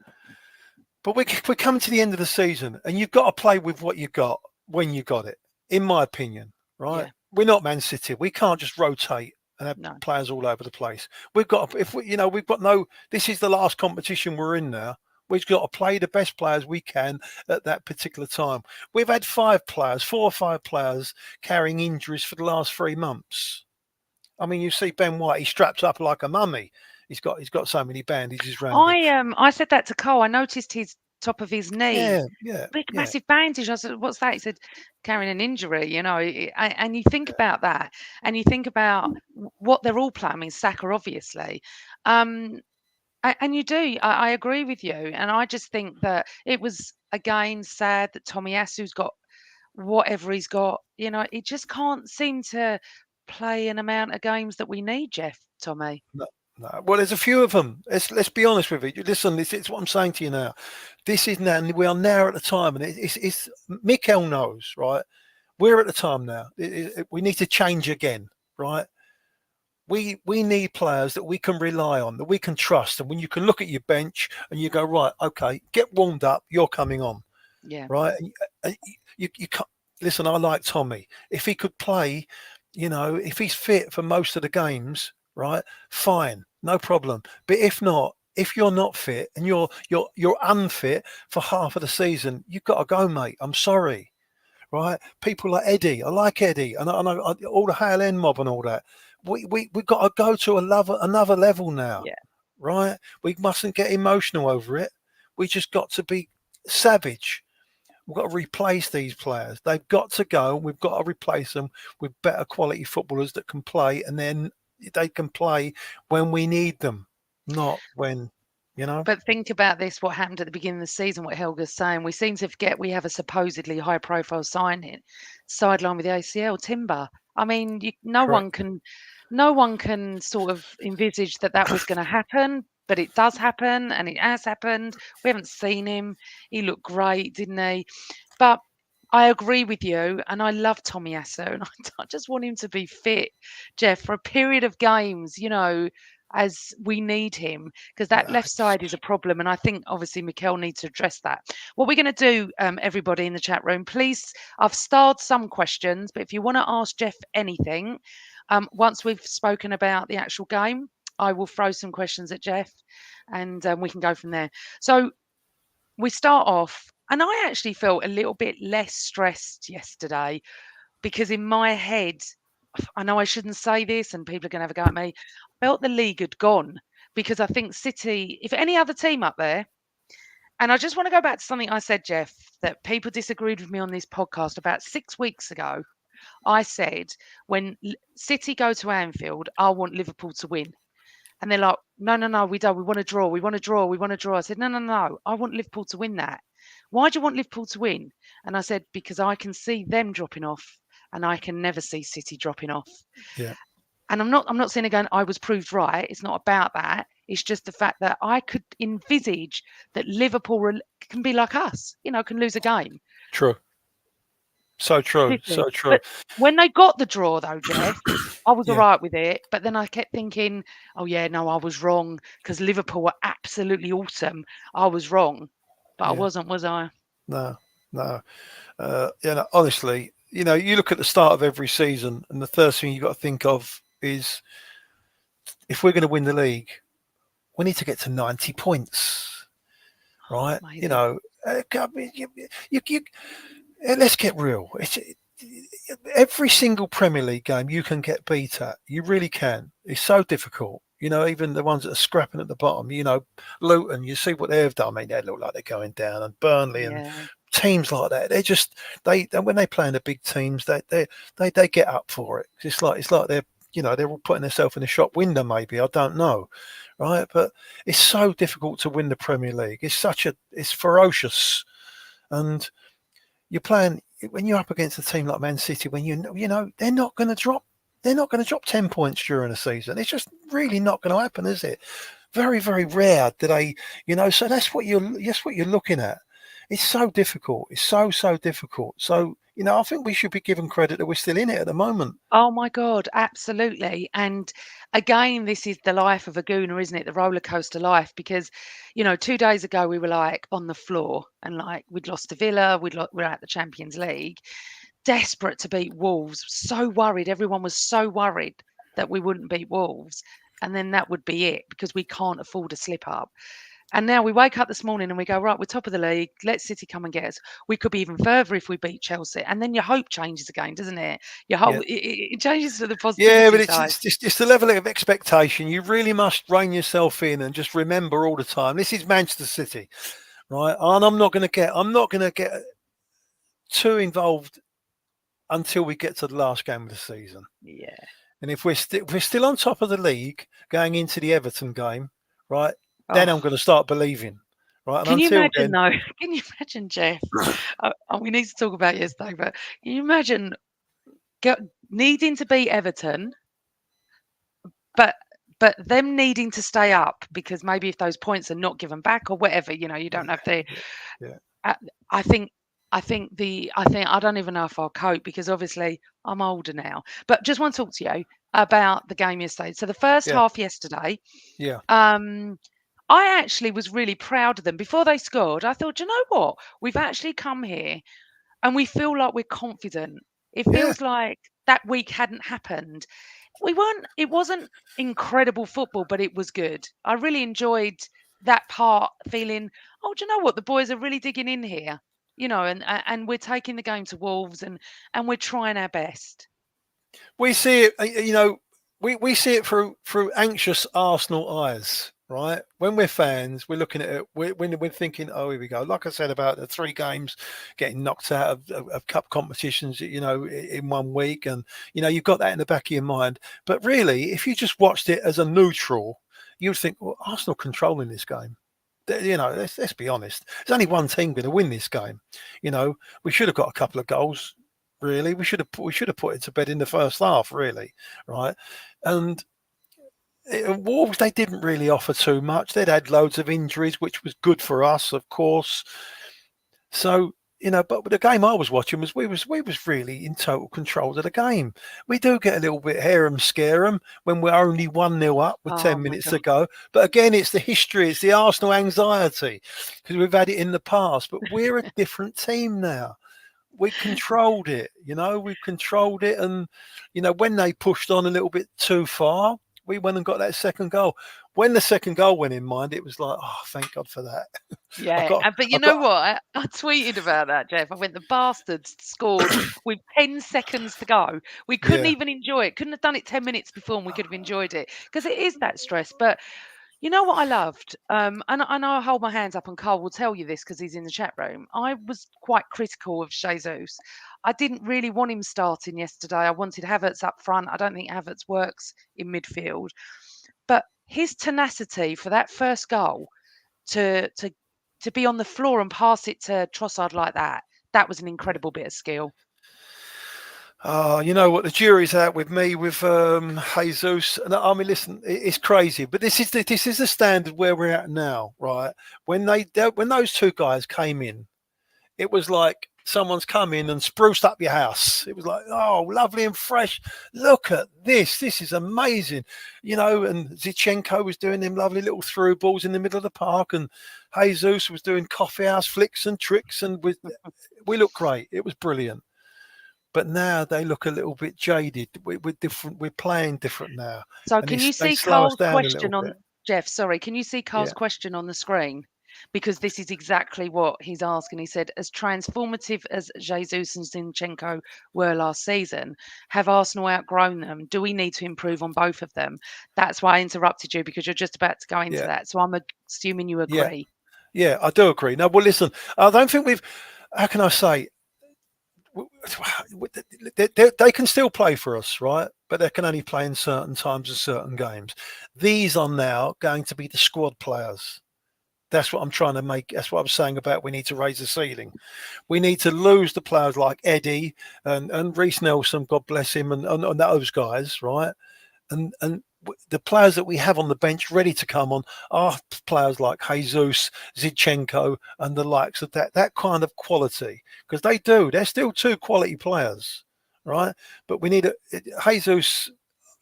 but we're coming to the end of the season, and you've got to play with what you got when you got it. In my opinion, right? Yeah, We're not Man City. We can't just rotate and have no. players all over the place. We've got, if we, we've got no. This is the last competition we're in now. We've got to play the best players we can at that particular time. We've had 4 or 5 players carrying injuries for the last 3 months. I mean, you see Ben White, he's strapped up like a mummy. He's got so many bandages around him. I said that to Cole. I noticed his top of his knee, Yeah, yeah, big yeah, massive bandage. I said, "What's that?" He said, "Carrying an injury." And you think about that, and you think about what they're all playing. I mean, Saka, obviously. Um, and you do. I agree with you, and I just think that it was again sad that Tomiyasu's got whatever he's got. He just can't seem to play an amount of games that we need, Geoff. Tommy. no, no. Well, there's a few of them. Let's be honest with you. Listen, it's what I'm saying to you now. This is now. We are now at the time, and it's Mikel knows, right? We're at the time now. We need to change again, right? We need players that we can rely on, that we can trust, and when you can look at your bench and you go, right, okay, get warmed up, you're coming on, Yeah. right? And you can't listen. I like Tommy. If he could play, if he's fit for most of the games, right, fine, no problem. But if not, if you're not fit and you're unfit for half of the season, you've got to go, mate. I'm sorry, right? People like Eddie, I like Eddie, and I know all the Hale End mob and all that. We got to go to another level now, Yeah. right? We mustn't get emotional over it. We just got to be savage. We've got to replace these players. They've got to go. We've got to replace them with better quality footballers that can play, and then they can play when we need them, not when, But think about this, what happened at the beginning of the season, what Helga's saying. We seem to forget we have a supposedly high profile signing, sideline with the ACL, Timber. I mean, correct. no one can sort of envisage that was going to happen, but it does happen and it has happened. We haven't seen him. He looked great, didn't he? But I agree with you, and I love Tomiyasu, and I just want him to be fit, Geoff, for a period of games, as we need him, because that left side is a problem, and I think obviously Mikel needs to address that. What we're going to do, everybody in the chat room, please, I've starred some questions, but if you want to ask Geoff anything, once we've spoken about the actual game, I will throw some questions at Geoff, and we can go from there. So we start off, and I actually felt a little bit less stressed yesterday because in my head, I know I shouldn't say this and people are going to have a go at me. I felt the league had gone because I think City, if any other team up there, and I just want to go back to something I said, Geoff, that people disagreed with me on this podcast about 6 weeks ago. I said, when City go to Anfield, I want Liverpool to win. And they're like, no, no, no, we don't. We want to draw. We want to draw. We want to draw. I said, no, no, no. I want Liverpool to win that. Why do you want Liverpool to win? And I said, because I can see them dropping off and I can never see City dropping off. Yeah, And I'm not saying again, I was proved right. It's not about that. It's just the fact that I could envisage that Liverpool can be like us, can lose a game. true. So true. Did they? So true. But when they got the draw, though, Geoff, I was all Yeah, right with it. But then I kept thinking, oh, yeah, no, I was wrong because Liverpool were absolutely awesome. I was wrong. But I yeah. wasn't, was I? No, no. Honestly, you look at the start of every season, and the first thing you got to think of is if we're going to win the league, we need to get to 90 points, right? Amazing. I mean, let's get real. every single Premier League game you can get beat at. You really can. It's so difficult. Even the ones that are scrapping at the bottom. Luton. You see what they've done. I mean, they look like they're going down, and Burnley and Yeah. teams like that. They're just they when they play in the big teams, they get up for it. It's like they're all putting themselves in a shop window. Maybe, I don't know, right? But it's so difficult to win the Premier League. It's ferocious, and you're playing when you're up against a team like Man City, when they're not going to drop. They're not going to drop 10 points during a season. It's just really not going to happen, is it? Very, very rare that so that's what you're looking at. It's so difficult. It's so difficult. So, I think we should be given credit that we're still in it at the moment. Oh my God, absolutely. And again, this is the life of a gooner, isn't it? The roller coaster life. Because, 2 days ago we were like on the floor and like we'd lost to Villa, we're at the Champions League, desperate to beat Wolves, so worried. Everyone was so worried that we wouldn't beat Wolves. And then that would be it because we can't afford a slip up. And now we wake up this morning and we go, right, we're top of the league. Let City come and get us. We could be even further if we beat Chelsea. And then your hope changes again, doesn't it? Your Yeah. hope it changes to the Yeah, positivity but side. it's the level of expectation. You really must rein yourself in and just remember all the time. This is Manchester City, right? And I'm not going to get too involved until we get to the last game of the season. Yeah. And if we're still on top of the league going into the Everton game, right? Then I'm going to start believing, right? And Can you until imagine then, though? Can you imagine, Geoff? We need to talk about yesterday, but can you imagine needing to beat Everton, but them needing to stay up because maybe if those points are not given back or whatever, you don't have the. yeah. I think I don't even know if I'll cope because obviously I'm older now. But just want to talk to you about the game yesterday. So the first Yeah. half yesterday, Yeah. I actually was really proud of them. Before they scored, I thought, "Do you know what? We've actually come here and we feel like we're confident. It Yeah. feels like that week hadn't happened. It wasn't incredible football, but it was good. I really enjoyed that part, feeling, oh, do you know what? The boys are really digging in here, and we're taking the game to Wolves and we're trying our best. We see it, we see it through anxious Arsenal eyes, right? When we're fans, we're looking at it, we're thinking, oh, here we go. Like I said about the 3 games getting knocked out of cup competitions, in 1 week. And, you've got that in the back of your mind. But really, if you just watched it as a neutral, you would think, well, Arsenal controlling this game. Let's be honest. There's only one team going to win this game. We should have got a couple of goals. Really, we should have put it to bed in the first half. Really, right? And Wolves, they didn't really offer too much. They'd had loads of injuries, which was good for us, of course. So but the game I was watching we was really in total control of the game. We do get a little bit harem scarum when we're only 1-0 up with Oh 10 my minutes God. to go. But again, it's the history, it's the Arsenal anxiety because we've had it in the past. But we're a different team now. We controlled it, we've controlled it. And, when they pushed on a little bit too far, we went and got that second goal. When the second goal went in, mind, it was like, oh, thank God for that. Yeah, but you I've know got, what? I tweeted about that, Geoff. I went, the bastards scored with 10 seconds to go. We couldn't yeah, even enjoy it. Couldn't have done it 10 minutes before and we could have enjoyed it because it is that stress. But you know what I loved? And I'll hold my hands up and Carl will tell you this because he's in the chat room. I was quite critical of Jesus. I didn't really want him starting yesterday. I wanted Havertz up front. I don't think Havertz works in midfield. But his tenacity for that first goal to be on the floor and pass it to Trossard like that was an incredible bit of skill. you know what, the jury's out with me with Jesus. And I mean, listen, it's crazy, but this is the standard where we're at now, right? When those 2 guys came in, it was like someone's come in and spruced up your house. It was like, oh, lovely and fresh. Look at this. This is amazing. And Zinchenko was doing them lovely little through balls in the middle of the park. And Jesus was doing coffee house flicks and tricks. And we looked great. It was brilliant. But now they look a little bit jaded. We're different. We're playing different now. So And can you they see slow us Carl's down a question little on bit. Geoff? Sorry, can you see Carl's Yeah. question on the screen? because this is exactly what he's asking. He said, as transformative as Jesus and Zinchenko were last season, have Arsenal outgrown them? Do we need to improve on both of them? That's why I interrupted you, because you're just about to go into Yeah, that. So I'm assuming you yeah, agree. yeah. I do agree. No, well, listen, I don't think we've. How can I say? They can still play for us, right? But they can only play in certain times of certain games. These are now going to be the squad players. That's what I'm trying to make. That's what I was saying about we need to raise the ceiling. We need to lose the players like Eddie and Reece Nelson, God bless him, and those guys, right? And the players that we have on the bench ready to come on are players like Jesus, Zichenko, and the likes of that kind of quality, because they're still two quality players, right? But we need Jesus.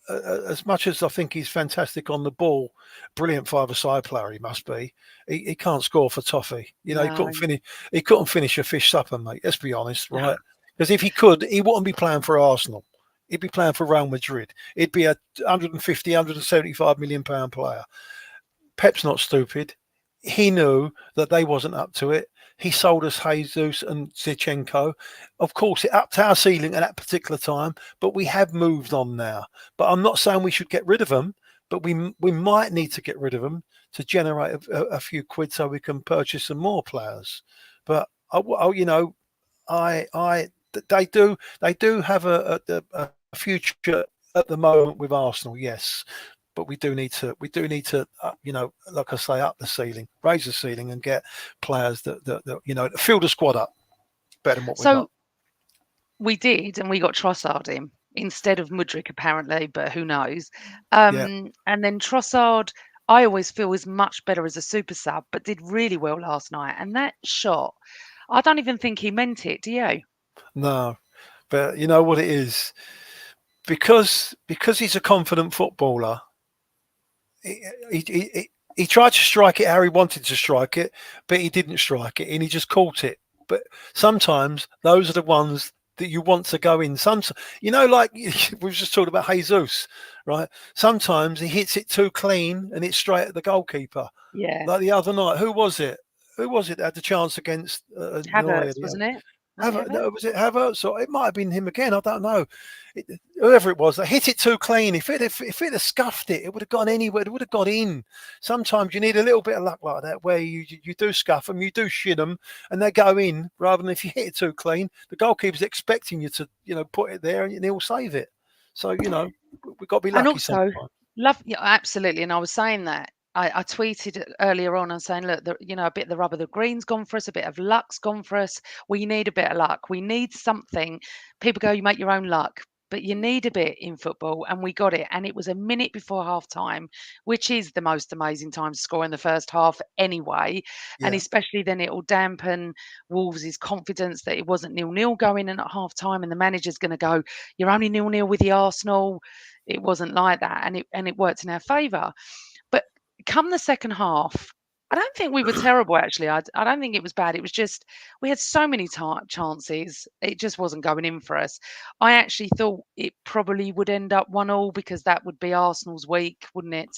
As much as I think he's fantastic on the ball, brilliant five-a-side player he must be. He can't score for toffee. You know, he No, couldn't finish. He couldn't finish a fish supper, mate. Let's be honest, no. right? Because if he could, he wouldn't be playing for Arsenal. He'd be playing for Real Madrid. He'd be a 150, 175 million pound player. Pep's not stupid. He knew that they wasn't up to it. He sold us Jesus and Zichenko. Of course, it upped our ceiling at that particular time, but we have moved on now. But I'm not saying we should get rid of them, but we might need to get rid of them to generate a few quid so we can purchase some more players. But you know, I they do have a future at the moment with Arsenal, yes, but we do need to you know, like I say, up the ceiling, raise the ceiling, and get players that you know, fill the squad up better than what we got. So we did, and we got Trossard in instead of Mudryk, apparently, but who knows? Yeah, And then Trossard, I always feel is much better as a super sub, but did really well last night. And that shot, I don't even think he meant it. Do you? no, but you know what it is, because he's a confident footballer. He tried to strike it how he wanted to strike it, but he didn't strike it, and he just caught it. But sometimes those are the ones that you want to go in. Some, you know, like we were just talking about Jesus, right? Sometimes he hits it too clean and it's straight at the goalkeeper. Yeah, Like the other night, who was it? Who was it that had the chance against Neuer? Havertz, wasn't it? Was it Havertz, Havertz? no, was it Havertz? Or it might have been him again. I don't know. Whoever it was, they hit it too clean. If it had scuffed it, it would have gone anywhere. It would have got in. Sometimes you need a little bit of luck like that, where you do scuff them, you do shin them, and they go in. Rather than if you hit it too clean, the goalkeeper's expecting you to, you know, put it there, and he'll save it. So you know, we've got to be And lucky also, sometimes. love, yeah, absolutely. And I was saying that. I tweeted it earlier on and saying, look, you know, a bit of the rub of the green's gone for us, a bit of luck's gone for us. We need a bit of luck. We need something. People go, you make your own luck, but you need a bit in football, and we got it. And it was a minute before half time, which is the most amazing time to score in the first half anyway. And Yeah, especially then it will dampen Wolves' confidence that it wasn't 0-0 going in at half time, and the manager's going to go, you're only 0-0 with the Arsenal. It wasn't like that, and it worked in our favour. But come the second half, I don't think we were terrible, actually. I don't think it was bad. It was just we had so many chances. It just wasn't going in for us. I actually thought it probably would end up 1-1, because that would be Arsenal's week, wouldn't it,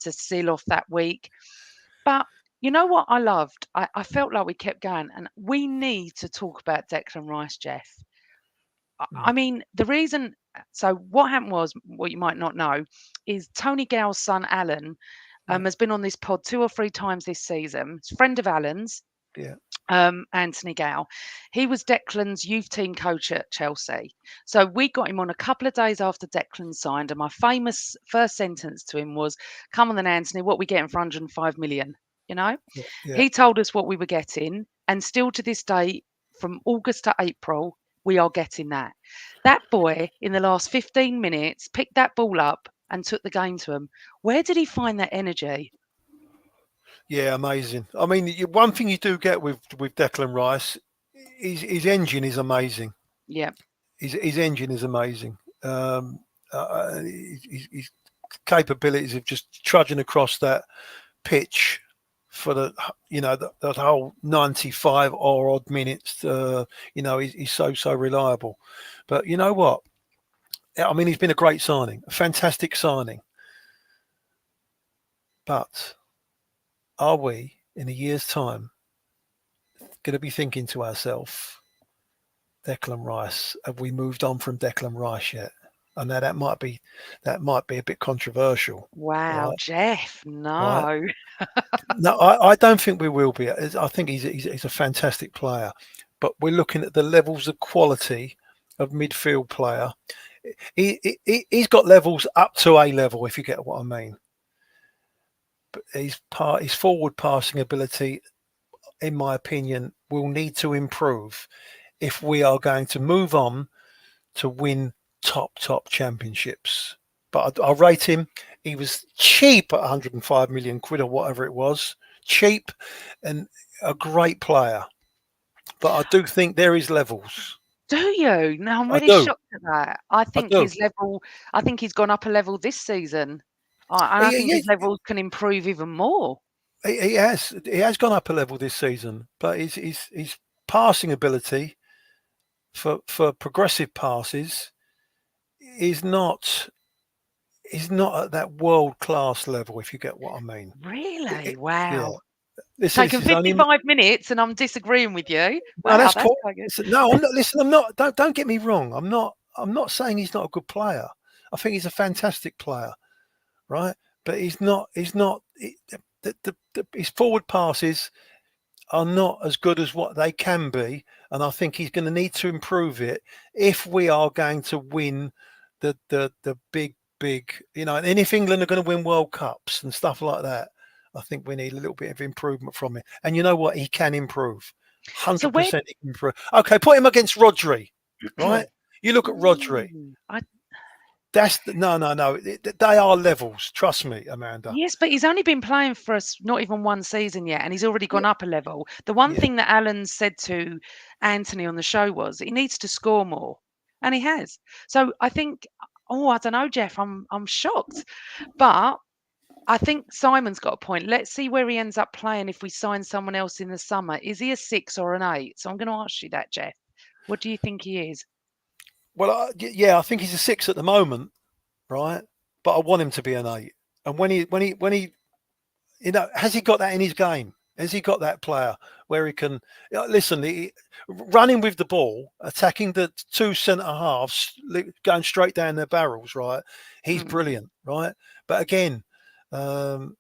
to seal off that week. But you know what I loved? I felt like we kept going, and we need to talk about Declan Rice, Geoff. I mm, mean, the reason. So what happened was, what you might not know, is Tony Gale's son Alan yeah, has been on this pod 2 or 3 times this season. He's a friend of Alan's, yeah, Anthony Gale. He was Declan's youth team coach at Chelsea. So we got him on a couple of days after Declan signed, and my famous first sentence to him was, "Come on then, Anthony, what we getting for 105 million?" You know, yeah, yeah. he told us what we were getting, and still to this day, from August to April, we are getting that. That boy in the last 15 minutes picked that ball up and took the game to him. Where did he find that energy? Yeah, amazing. I mean, one thing you do get with Declan Rice, his engine is amazing. Yeah, His engine is amazing. His capabilities of just trudging across that pitch for the, you know, that whole 95 or odd minutes. You know, he's so reliable. But you know what? I mean, he's been a great signing, a fantastic signing. But are we in a year's time, going to be thinking to ourselves, Declan Rice, have we moved on from Declan Rice yet? I know that might be a bit controversial, Wow, right? Geoff, Right? no. No, I don't think we will be. I think he's a fantastic player, but we're looking at the levels of quality of midfield player. He's got levels up to A level, if you get what I mean. But his forward passing ability, in my opinion, will need to improve if we are going to move on to win top championships. But I rate him. He was cheap at 105 million quid or whatever it was. Cheap and a great player. But I do think there is levels. Do you? No, I'm I really do. shocked at that. I I think do. his level I think he's gone up a level this season. And I think He, his levels can improve even more. he has gone up a level this season, but his passing ability for progressive passes is not is not at that world class level. If you get what I mean. Really? Yeah. Wow. This Taken is only 55 minutes and I'm disagreeing with you. no. Wow, That's that's cool. quite good. No, I'm not. Listen, I'm not. Don't get me wrong. I'm not saying he's not a good player. I think he's a fantastic player, right? But he's not. He's not. His forward passes are not as good as what they can be, and I think he's going to need to improve it if we are going to win the big. And if England are going to win World Cups and stuff like that, I think we need a little bit of improvement from him. And you know what? He can improve. So where 100% he can improve. Okay, put him against Rodri, right? You look at Rodri. I No. They are levels. Trust me, Amanda. Yes, but he's only been playing for us not even one season yet, and he's already Yeah, gone up a level. The one yeah. thing that Alan said to Anthony on the show was he needs to score more, and he has. So I think, oh, I don't know, Geoff, I'm shocked, but I think Simon's got a point. Let's see where he ends up playing if we sign someone else in the summer. Is he a 6 or an 8? So I'm going to ask you that, Geoff. What do you think he is? Well, yeah, I think he's a 6 at the moment, right? But I want him to be an 8. And when he, has he got that in his game? Has he got that player where he can listen? Running with the ball, attacking the two centre halves, going straight down their barrels. Right, he's Mm. brilliant. Right, but again, um,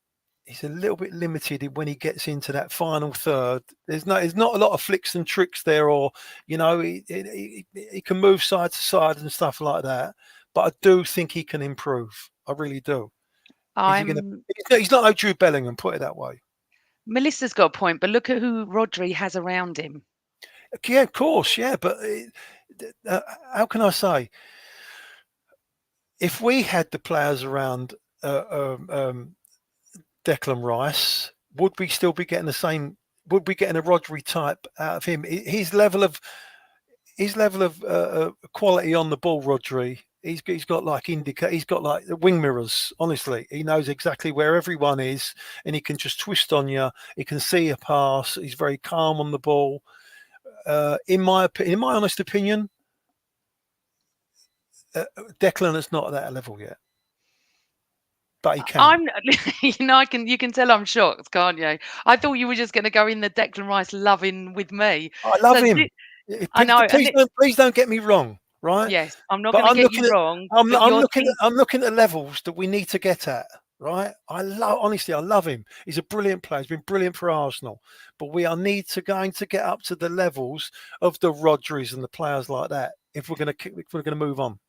he's a little bit limited when he gets into that final third. There's not a lot of flicks and tricks there, or he can move side to side and stuff like that. But I do think he can improve. I really do. Is he going to? I'm He's not like Jude Bellingham. Put it that way. Melissa's got a point, but look at who Rodri has around him. Yeah, of course, yeah, but how can I say? If we had the players around Declan Rice, would we still be getting the same? Would we getting a Rodri type out of him? His level of quality on the ball, Rodri. He's got like he's got like the wing mirrors. Honestly, he knows exactly where everyone is, and he can just twist on you. He can see a pass. He's very calm on the ball. In my honest opinion, Declan is not at that level yet, but he can. I'm, you can tell I'm shocked, can't you? I thought you were just going to go in the Declan Rice loving with me. I love So him. I know, Please don't get me wrong, right? yes, I'm not But going to get you wrong, but I'm you're looking at I'm looking at levels that we need to get at, right? I love him. He's a brilliant player. He's been brilliant for Arsenal, but we are going to get up to the levels of the Rodris and the players like that if we're going to move on.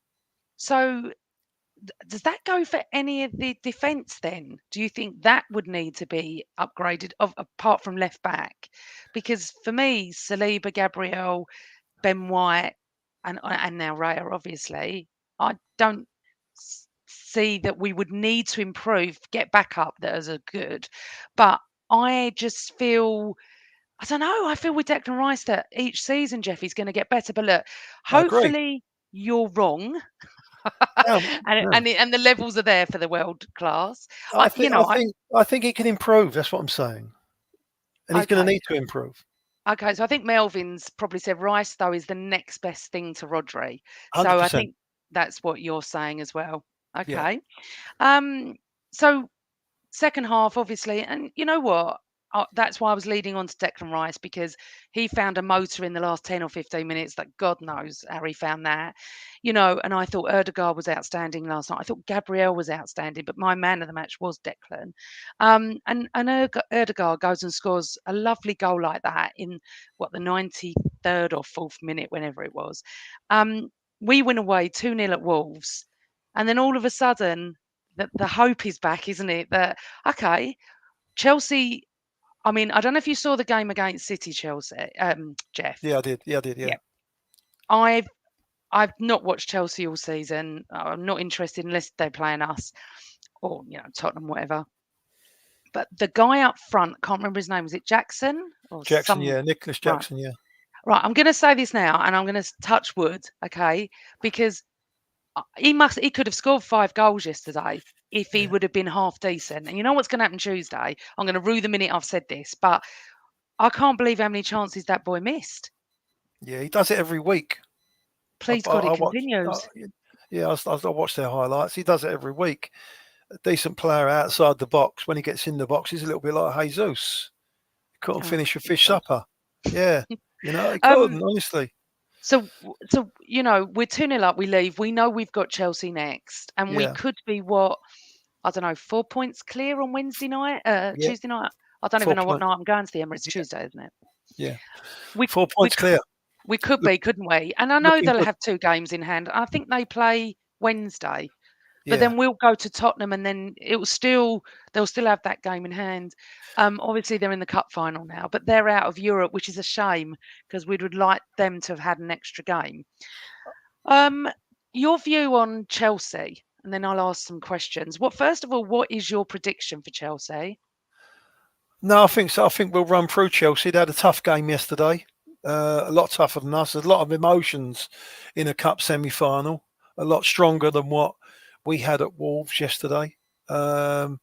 so does that go for any of the defence then? Do you think that would need to be upgraded apart from left back? Because for me, Saliba, Gabriel, Ben White, and now Raya, obviously, I don't see that we would need to improve, get back up that as a good. But I just feel, I don't know, I feel with Declan Rice that each season, Geoff, he's going to get better. But look, I agree. hopefully you're wrong, Yeah, yeah. and the levels are there for the world class. I think I think I think he can improve. That's what I'm saying, and he's going to Okay. need to improve. Okay, so I think Melvin's probably said Rice though is the next best thing to Rodri. So I 100%. think that's what you're saying as well. Yeah. Okay. Um, so second half, obviously, and you know what? that's why I was leading on to Declan Rice, because he found a motor in the last 10 or 15 minutes that God knows how he found that. And I thought Erdegaard was outstanding last night. I thought Gabriel was outstanding, but my man of the match was Declan. And Erdegaard goes and scores a lovely goal like that in the 93rd or 4th minute, whenever it was. We went away 2-0 at Wolves, and then all of a sudden, the hope is back, isn't it? That, okay, Chelsea. I mean, I don't know if you saw the game against City, Chelsea, Geoff. Yeah, I did. Yeah, I did. Yeah, Yeah. I've not watched Chelsea all season. I'm not interested unless they're playing us or Tottenham, whatever. But the guy up front, can't remember his name. Was it Jackson or Jackson. some? Yeah, Nicholas Right, Jackson. Yeah. right. I'm going to say this now, and I'm going to touch wood, okay? Because he could have scored 5 goals yesterday if he Yeah. would have been half decent. And you know what's going to happen Tuesday? I'm going to rue the minute I've said this, but I can't believe how many chances that boy missed. Yeah, he does it every week. Please God, I it watch. continues. Yeah, I watch their highlights. He does it every week. A decent player outside the box. When he gets in the box, he's a little bit like Jesus. He couldn't Oh, finish a good fish God. supper. Yeah, he Um, couldn't, honestly. so we're 2-0 up, we leave. We know we've got Chelsea next, and we Yeah, could be I don't know, 4 points clear on Wednesday night, yeah. Tuesday night. I don't even Four know what point. night I'm going to the Emirates. Yeah, Tuesday, isn't it? yeah. We 4 points clear. we could Look, be, couldn't we? And I know looking they'll good. have 2 games in hand. I think they play Wednesday. But Yeah. then we'll go to Tottenham, and then they'll still have that game in hand. Obviously they're in the cup final now, but they're out of Europe, which is a shame because we would like them to have had an extra game. Um, your view on Chelsea, and then I'll ask some questions. First of all, what is your prediction for Chelsea? No, I think so. I think we'll run through Chelsea. They had a tough game yesterday. A lot tougher than us. There's a lot of emotions in a cup semi-final. A lot stronger than what we had at Wolves yesterday. Um,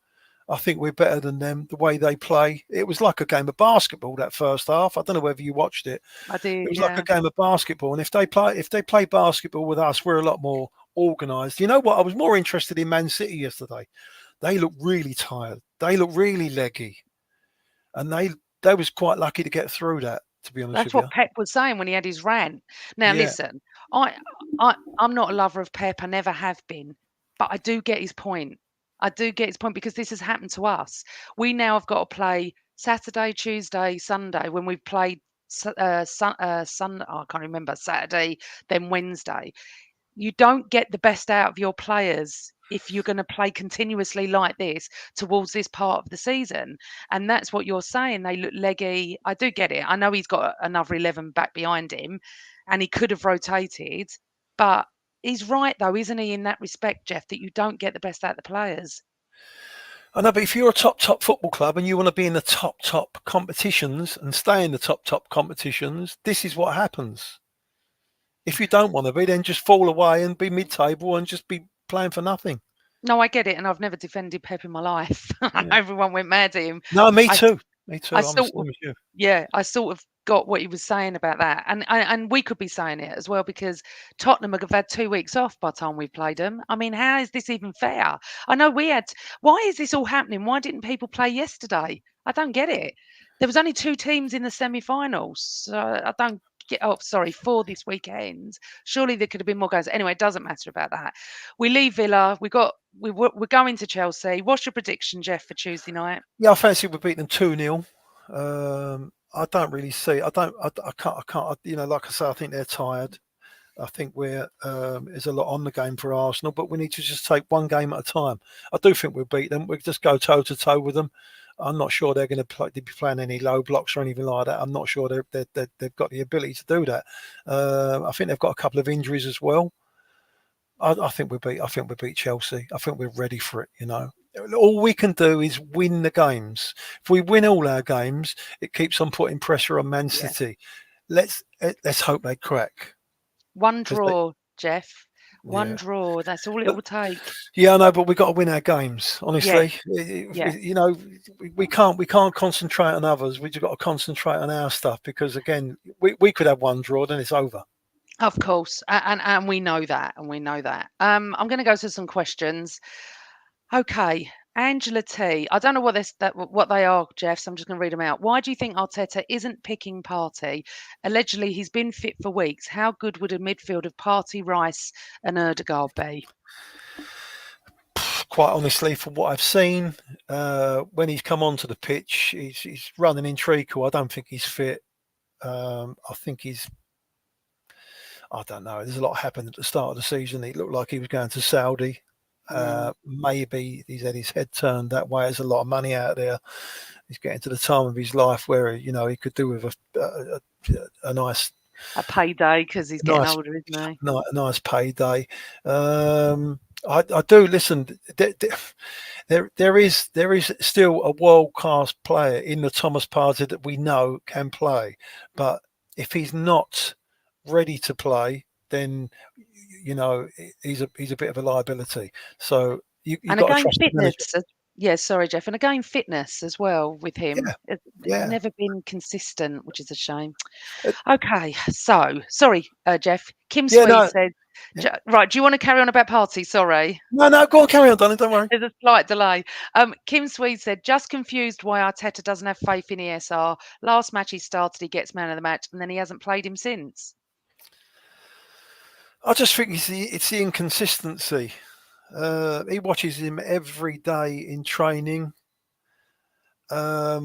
I think we're better than them. The way they play, it was like a game of basketball that first half. I don't know whether you watched it. I It did, was like a yeah. game of basketball. And if they play basketball with us, we're a lot more organised. You know what? I was more interested in Man City yesterday. They look really tired. They look really leggy, and they was quite lucky to get through that. To be honest That's with you, what Pep was saying when he had his rant. Now, yeah. listen, I, I'm not a lover of Pep. I never have been, but I do get his point. I do get his point because this has happened to us. We now have got to play Saturday, Tuesday, Sunday when we've played I can't remember, Saturday, then Wednesday. You don't get the best out of your players if you're going to play continuously like this towards this part of the season. And that's what you're saying. They look leggy. I do get it. I know he's got another 11 back behind him and he could have rotated, but he's right though, isn't he, in that respect, Geoff, that you don't get the best out of the players. I know, but if you're a top football club and you want to be in the top competitions and stay in the top competitions, this is what happens. If you don't want to be, then just fall away and be mid-table and just be playing for nothing. No, I get it. And I've never defended Pep in my life. I Yeah. know everyone went mad at him. No, me I too. Me too. I I'm the sort same of, as you. yeah, I sort of got what he was saying about that, and we could be saying it as well because Tottenham have had 2 weeks off by the time we've played them. I mean, how is this even fair? I know we had. Why is this all happening? Why didn't people play yesterday? I don't get it. There was only 2 teams in the semi-finals, so I don't get. Oh, sorry, 4 this weekend. Surely there could have been more guys. Anyway, it doesn't matter about that. We leave Villa. We're going to Chelsea. What's your prediction, Geoff, for Tuesday night? Yeah, I fancy we beat them 2-0. I don't really see. I can't. Like I say, I think they're tired. I think there's a lot on the game for Arsenal, but we need to just take one game at a time. I do think we'll beat them. We'll just go toe to toe with them. I'm not sure they're going to be playing any low blocks or anything like that. I'm not sure they've got the ability to do that. I think they've got a couple of injuries as well. I think we beat Chelsea. I think we're ready for it. All we can do is win the games. If we win all our games, it keeps on putting pressure on Man Yeah. City. Let's hope they crack. One 'Cause they, draw, Geoff. One yeah, draw. That's all it but will take. yeah, I know, but we've got to win our games. Yeah, Honestly, yeah. we can't concentrate on others. We just got to concentrate on our stuff because again, we could have one draw, then it's over. Of course, and we know that, and we know that. I'm going to go to some questions. Okay, Angela T. I don't know what they are, Geoff, so I'm just going to read them out. Why do you think Arteta isn't picking Partey? Allegedly, he's been fit for weeks. How good would a midfield of Partey, Rice, and Erdegaard be? Quite honestly, from what I've seen, when he's come onto the pitch, he's running in treacle. I don't think he's fit. I think I don't know. There's a lot happened at the start of the season. He looked like he was going to Saudi. Maybe he's had his head turned that way. There's a lot of money out there. He's getting to the time of his life where he could do with a nice payday because he's getting older, isn't he? A nice payday. I do listen. There is still a world class player in the Thomas Partey that we know can play, but if he's not ready to play, then he's a bit of a liability. So you've got to trust fitness. Yeah, sorry, Geoff. And again, fitness as well with him. It's never been consistent, which is a shame. Okay, so sorry, Geoff. Kim Sweet said, right, do you want to carry on about Partey? Sorry. No, go on, carry on, darling, don't worry. There's a slight delay. Kim Sweet said, just confused why Arteta doesn't have faith in ESR. Last match he started, he gets man of the match, and then he hasn't played him since. I just think it's the inconsistency. He watches him every day in training. I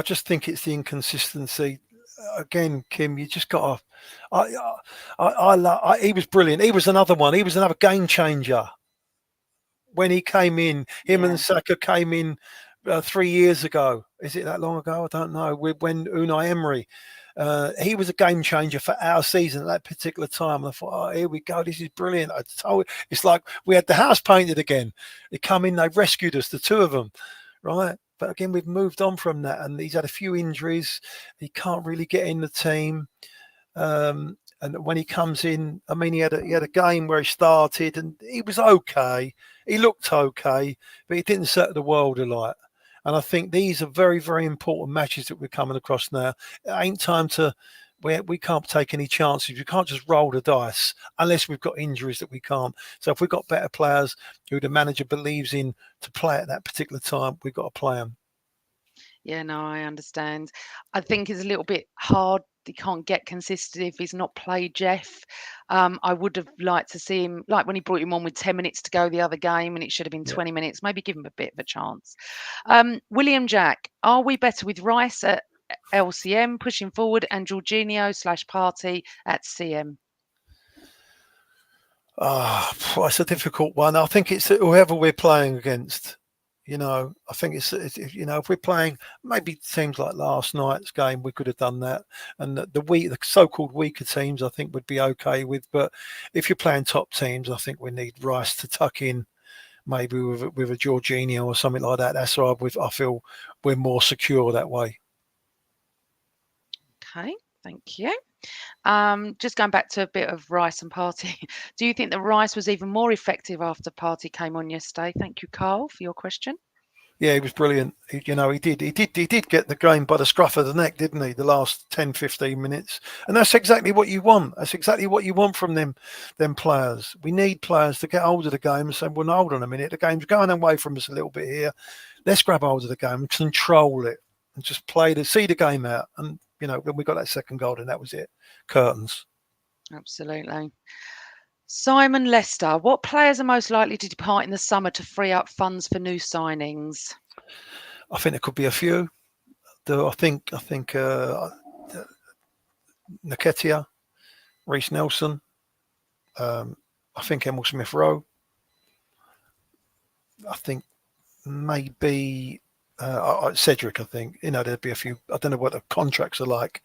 just think it's the inconsistency. Again, Kim, you just got to. He was brilliant. He was another one. He was another game changer. When he came in, him and Saka came in 3 years ago. Is it that long ago? I don't know. When Unai Emery. He was a game changer for our season at that particular time. And I thought, here we go. This is brilliant. It's like we had the house painted again. They come in, they rescued us, the two of them, right? But again, we've moved on from that, and he's had a few injuries. He can't really get in the team. And when he comes in, I mean, he had a game where he started, and he was okay. He looked okay, but he didn't set the world alight. And I think these are very, very important matches that we're coming across now. It ain't time we can't take any chances. We can't just roll the dice unless we've got injuries that we can't. So if we've got better players who the manager believes in to play at that particular time, we've got to play them. Yeah, no, I understand. I think it's a little bit hard. He can't get consistent if he's not played, Geoff. I would have liked to see him, like when he brought him on with 10 minutes to go the other game, and it should have been 20 minutes. Maybe give him a bit of a chance. William Jack, are we better with Rice at LCM pushing forward and Jorginho/Partey at CM? It's a difficult one. I think it's whoever we're playing against. I think it's if we're playing maybe teams like last night's game, we could have done that. And the so-called weaker teams, I think would be okay with. But if you're playing top teams, I think we need Rice to tuck in, maybe with a Jorginho or something like that. That's why I feel we're more secure that way. Okay, thank you. Just going back to a bit of Rice and Partey. Do you think that Rice was even more effective after Partey came on yesterday? Thank you, Carl, for your question. Yeah, he was brilliant. He did get the game by the scruff of the neck, didn't he? The last 10, 15 minutes. And that's exactly what you want. That's exactly what you want from them players. We need players to get hold of the game and say, well, hold on a minute. The game's going away from us a little bit here. Let's grab hold of the game and control it and just see the game out. And, when we got that second goal, and that was it. Curtains. Absolutely. Simon Lester, what players are most likely to depart in the summer to free up funds for new signings? I think there could be a few. I think Nketiah, Reece Nelson. I think Emil Smith Rowe. I think maybe Cedric. I think there'd be a few. I don't know what the contracts are like.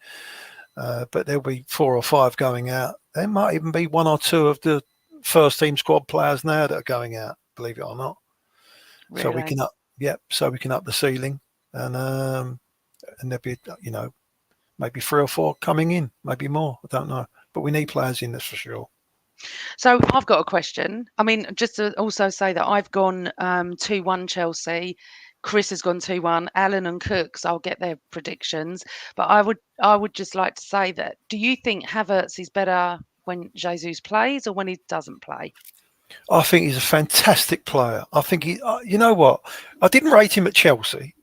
But there'll be 4 or 5 going out. There might even be 1 or 2 of the first team squad players now that are going out, believe it or not. Really? So we can up the ceiling, and there'll be maybe 3 or 4 coming in, maybe more. I don't know, but we need players in, that's for sure. So I've got a question. I mean, just to also say that I've gone 2-1 Chelsea. Chris has gone 2-1. Alan and Cooks, I'll get their predictions. But I would just like to say that, do you think Havertz is better when Jesus plays or when he doesn't play? I think he's a fantastic player. I think you know what? I didn't rate him at Chelsea,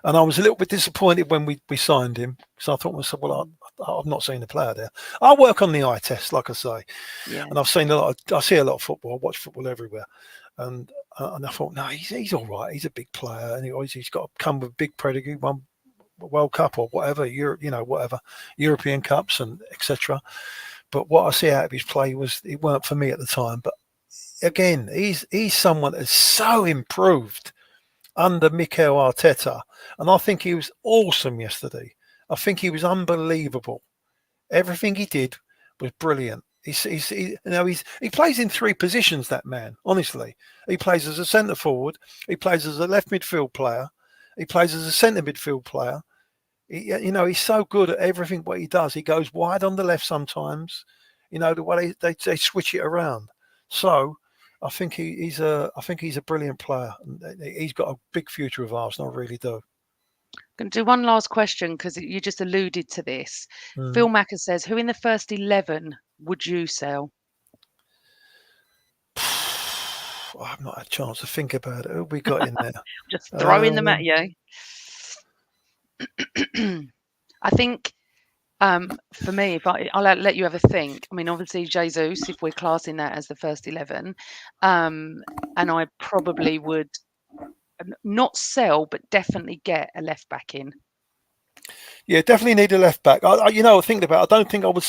and I was a little bit disappointed when we signed him. So I thought to myself, well, Mm. I've not seen the player there. I work on the eye test, like I say, Yeah. and I've seen a lot. I see a lot of football. I watch football everywhere, and I thought, no, he's all right. He's a big player, and he's got to come with big pedigree, won World Cup or whatever, whatever European Cups and etc. But what I see out of his play it weren't for me at the time. But again, he's someone that's so improved under Mikel Arteta, and I think he was awesome yesterday. I think he was unbelievable. Everything he did was brilliant. He plays in three positions. That man, honestly, he plays as a centre forward. He plays as a left midfield player. He plays as a centre midfield player. He's so good at everything what he does. He goes wide on the left sometimes. The way they switch it around. So I think he's a brilliant player. He's got a big future with Arsenal. I really do. Going to do one last question because you just alluded to this. Mm. Phil Macker says, "Who in the first 11 would you sell?" I've not had a chance to think about it. Who have we got in there? Just throwing them at Um, you. I think for me, if I'll let you have a think. I mean, obviously Jesus, if we're classing that as the first 11, and I probably would not sell, but definitely get a left back in. yeah, definitely need a left back. Thinking about. I don't think I would.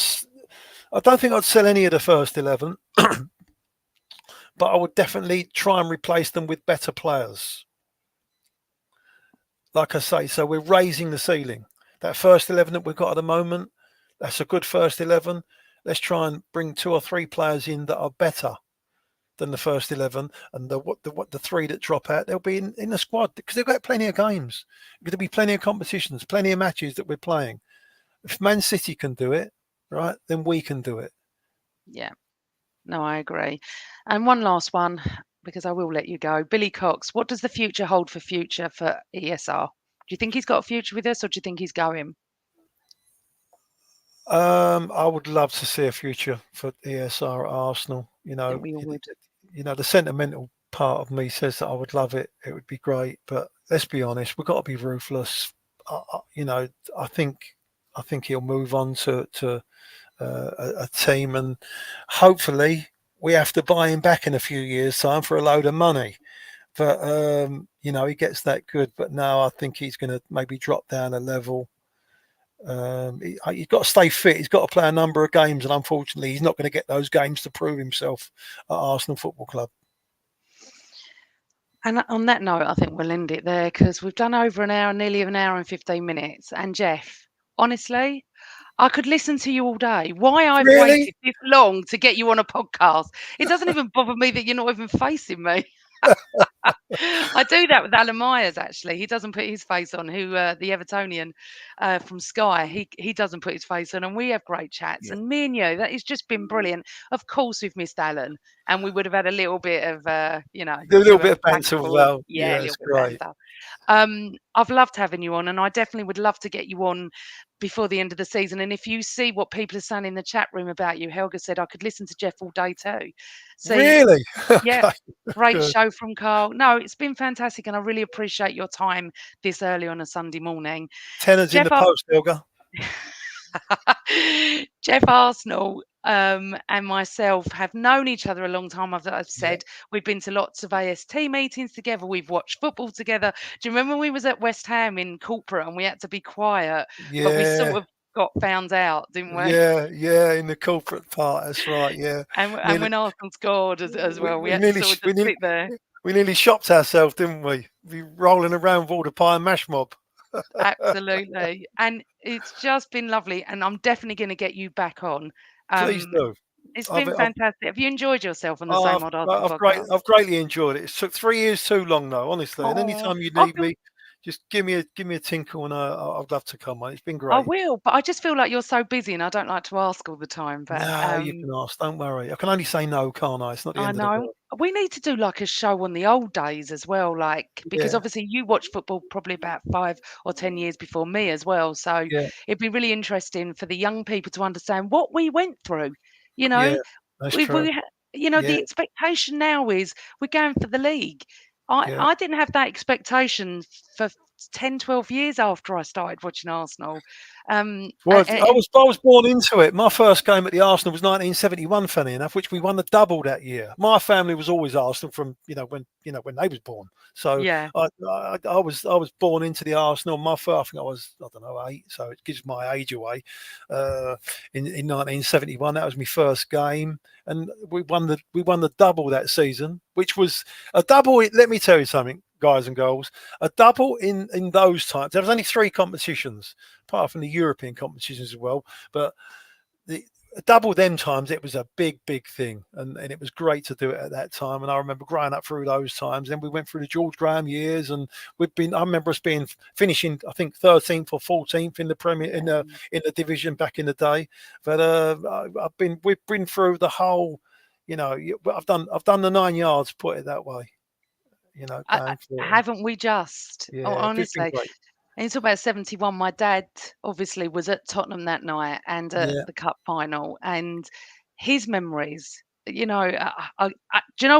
I don't think I'd sell any of the first 11, but I would definitely try and replace them with better players. Like I say, so we're raising the ceiling. That first 11 that we've got at the moment, that's a good first 11. Let's try and bring two or three players in that are better than the first 11, and the three that drop out, they'll be in the squad because they've got plenty of games. There's going to be plenty of competitions, plenty of matches that we're playing. If Man City can do it, right, then we can do it. Yeah, no, I agree. And one last one, because I will let you go. Billy Cox, what does the future hold for ESR? Do you think he's got a future with us, or do you think he's going? I would love to see a future for ESR at Arsenal. I think we all would. The sentimental part of me says that I would love it. It would be great, but let's be honest, we've got to be ruthless. I think he'll move on to a team, and hopefully we have to buy him back in a few years' time for a load of money. But he gets that good. But now I think he's going to maybe drop down a level. He's got to stay fit. He's got to play a number of games, and unfortunately, he's not going to get those games to prove himself at Arsenal Football Club. And on that note, I think we'll end it there because we've done over an hour, nearly an hour and 15 minutes. And Geoff, honestly, I could listen to you all day. Why I've Really? waited this long to get you on a podcast, it doesn't even bother me that you're not even facing me. I do that with Alan Myers, actually. He doesn't put his face on, the Evertonian from Sky. He doesn't put his face on, and we have great chats. Yeah. And me and you, that has just been brilliant. Of course, we've missed Alan, and we would have had a little bit of, A little bit of back banter and as forward. well. Yeah, a Yeah, little it's bit of great. banter. I've loved having you on, and I definitely would love to get you on before the end of the season. And if you see what people are saying in the chat room about you, Helga said I could listen to Geoff all day too. See, Really? yeah, Okay. great Good. show from Carl. No, it's been fantastic, and I really appreciate your time this early on a Sunday morning. Tenors in Geoff, the post, Helga. Geoff Arsenal and myself have known each other a long time. I've Yeah. said we've been to lots of AST meetings together. We've watched football together. Do you remember when we was at West Ham in corporate and we had to be quiet, but we sort Yeah. of got found out, didn't we? Yeah. In the corporate part, that's right. Yeah. And Nearly, when Arsenal scored as well, we we had to nearly, sort of just sit there. we nearly shopped ourselves, didn't we? We rolling around with all the pie and mash mob. Absolutely. And it's just been lovely. And I'm definitely going to get you back on. Please Um, do. it's I've, been I've, fantastic. Have you enjoyed yourself on the Same Old Arsenal podcast? I've greatly enjoyed it. It took 3 years too long, though, honestly. And Oh, anytime you I need feel me, just give me a tinkle, and I'd love to come on. It's been I great. will, but I just feel like you're so busy and I don't like to ask all the time. But No, you can ask. Don't worry. I can only say no, can't I? It's not the I end of the know world. we need to do like a show on the old days as well, like because Yeah, obviously you watched football probably about 5 or 10 years before me as well. So yeah, it'd be really interesting for the young people to understand what we went through. You yeah. know, That's we true. Yeah, The expectation now is we're going for the league. I, yeah. I didn't have that expectation for 10, 12 years after I started watching Arsenal. Well, I was born into it. My first game at the Arsenal was 1971, funny enough, which we won the double that year. My family was always Arsenal from when they was born. So yeah, I was born into the Arsenal. My first, I think I was, I don't know, 8, so it gives my age away. Uh, in 1971, that was my first game, and we won the double that season, which was a double. Let me tell you something, guys and girls, a double in those times. There was only 3 competitions apart from the European competitions as well. But the double them times, it was a big thing, and it was great to do it at that time. And I remember growing up through those times. Then we went through the George Graham years, and we've been. I remember us being finishing, I think, 13th or 14th in the Premier in the division back in the day. But we've been through the whole. I've done the 9 yards. Put it that way. Going for it. haven't we just? Oh, Yeah, it's been honestly. great. And you talk about 71. My dad obviously was at Tottenham that night and at Yeah. the cup final, and his memories. Do you know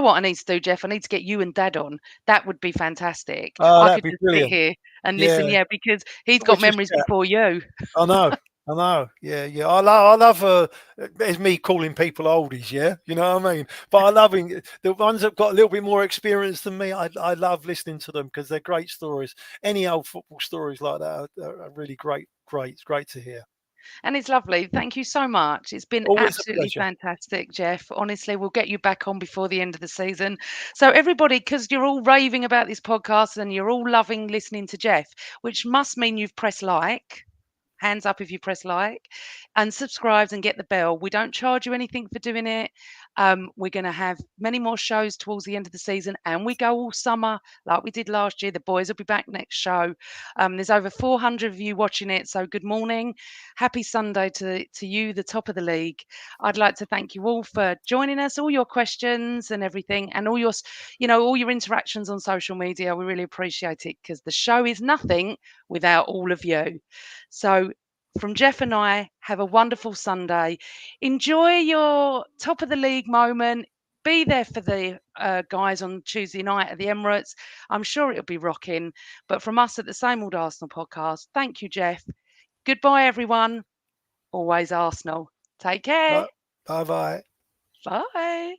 what I need to do, Jeff? I need to get you and Dad on. That would be fantastic. Oh, I that'd could be just sit brilliant. here and Yeah, listen, yeah, because he's we got just memories chat. before you. I know. I know. Yeah, yeah. I love. It's me calling people oldies. Yeah, you know what I mean. But I love the ones that got a little bit more experience than me. I love listening to them because they're great stories. Any old football stories like that are really great. Great. It's great to hear. And it's lovely. Thank you so much. It's been Always a absolutely pleasure. fantastic, Jeff. Honestly, we'll get you back on before the end of the season. So, everybody, because you're all raving about this podcast and you're all loving listening to Jeff, which must mean you've pressed like. Hands up if you press like and subscribes and get the bell. We don't charge you anything for doing it. We're going to have many more shows towards the end of the season, and we go all summer like we did last year. The boys will be back next show. There's over 400 of you watching it, so good morning, happy Sunday to you, the top of the league. I'd like to thank you all for joining us, all your questions and everything, and all your interactions on social media. We really appreciate it because the show is nothing without all of you. So, from Jeff and I, have a wonderful Sunday. Enjoy your top of the league moment. Be there for the guys on Tuesday night at the Emirates. I'm sure it'll be rocking. But from us at the Same Old Arsenal podcast, thank you, Jeff. Goodbye, everyone. Always Arsenal. Take care. Bye bye. Bye.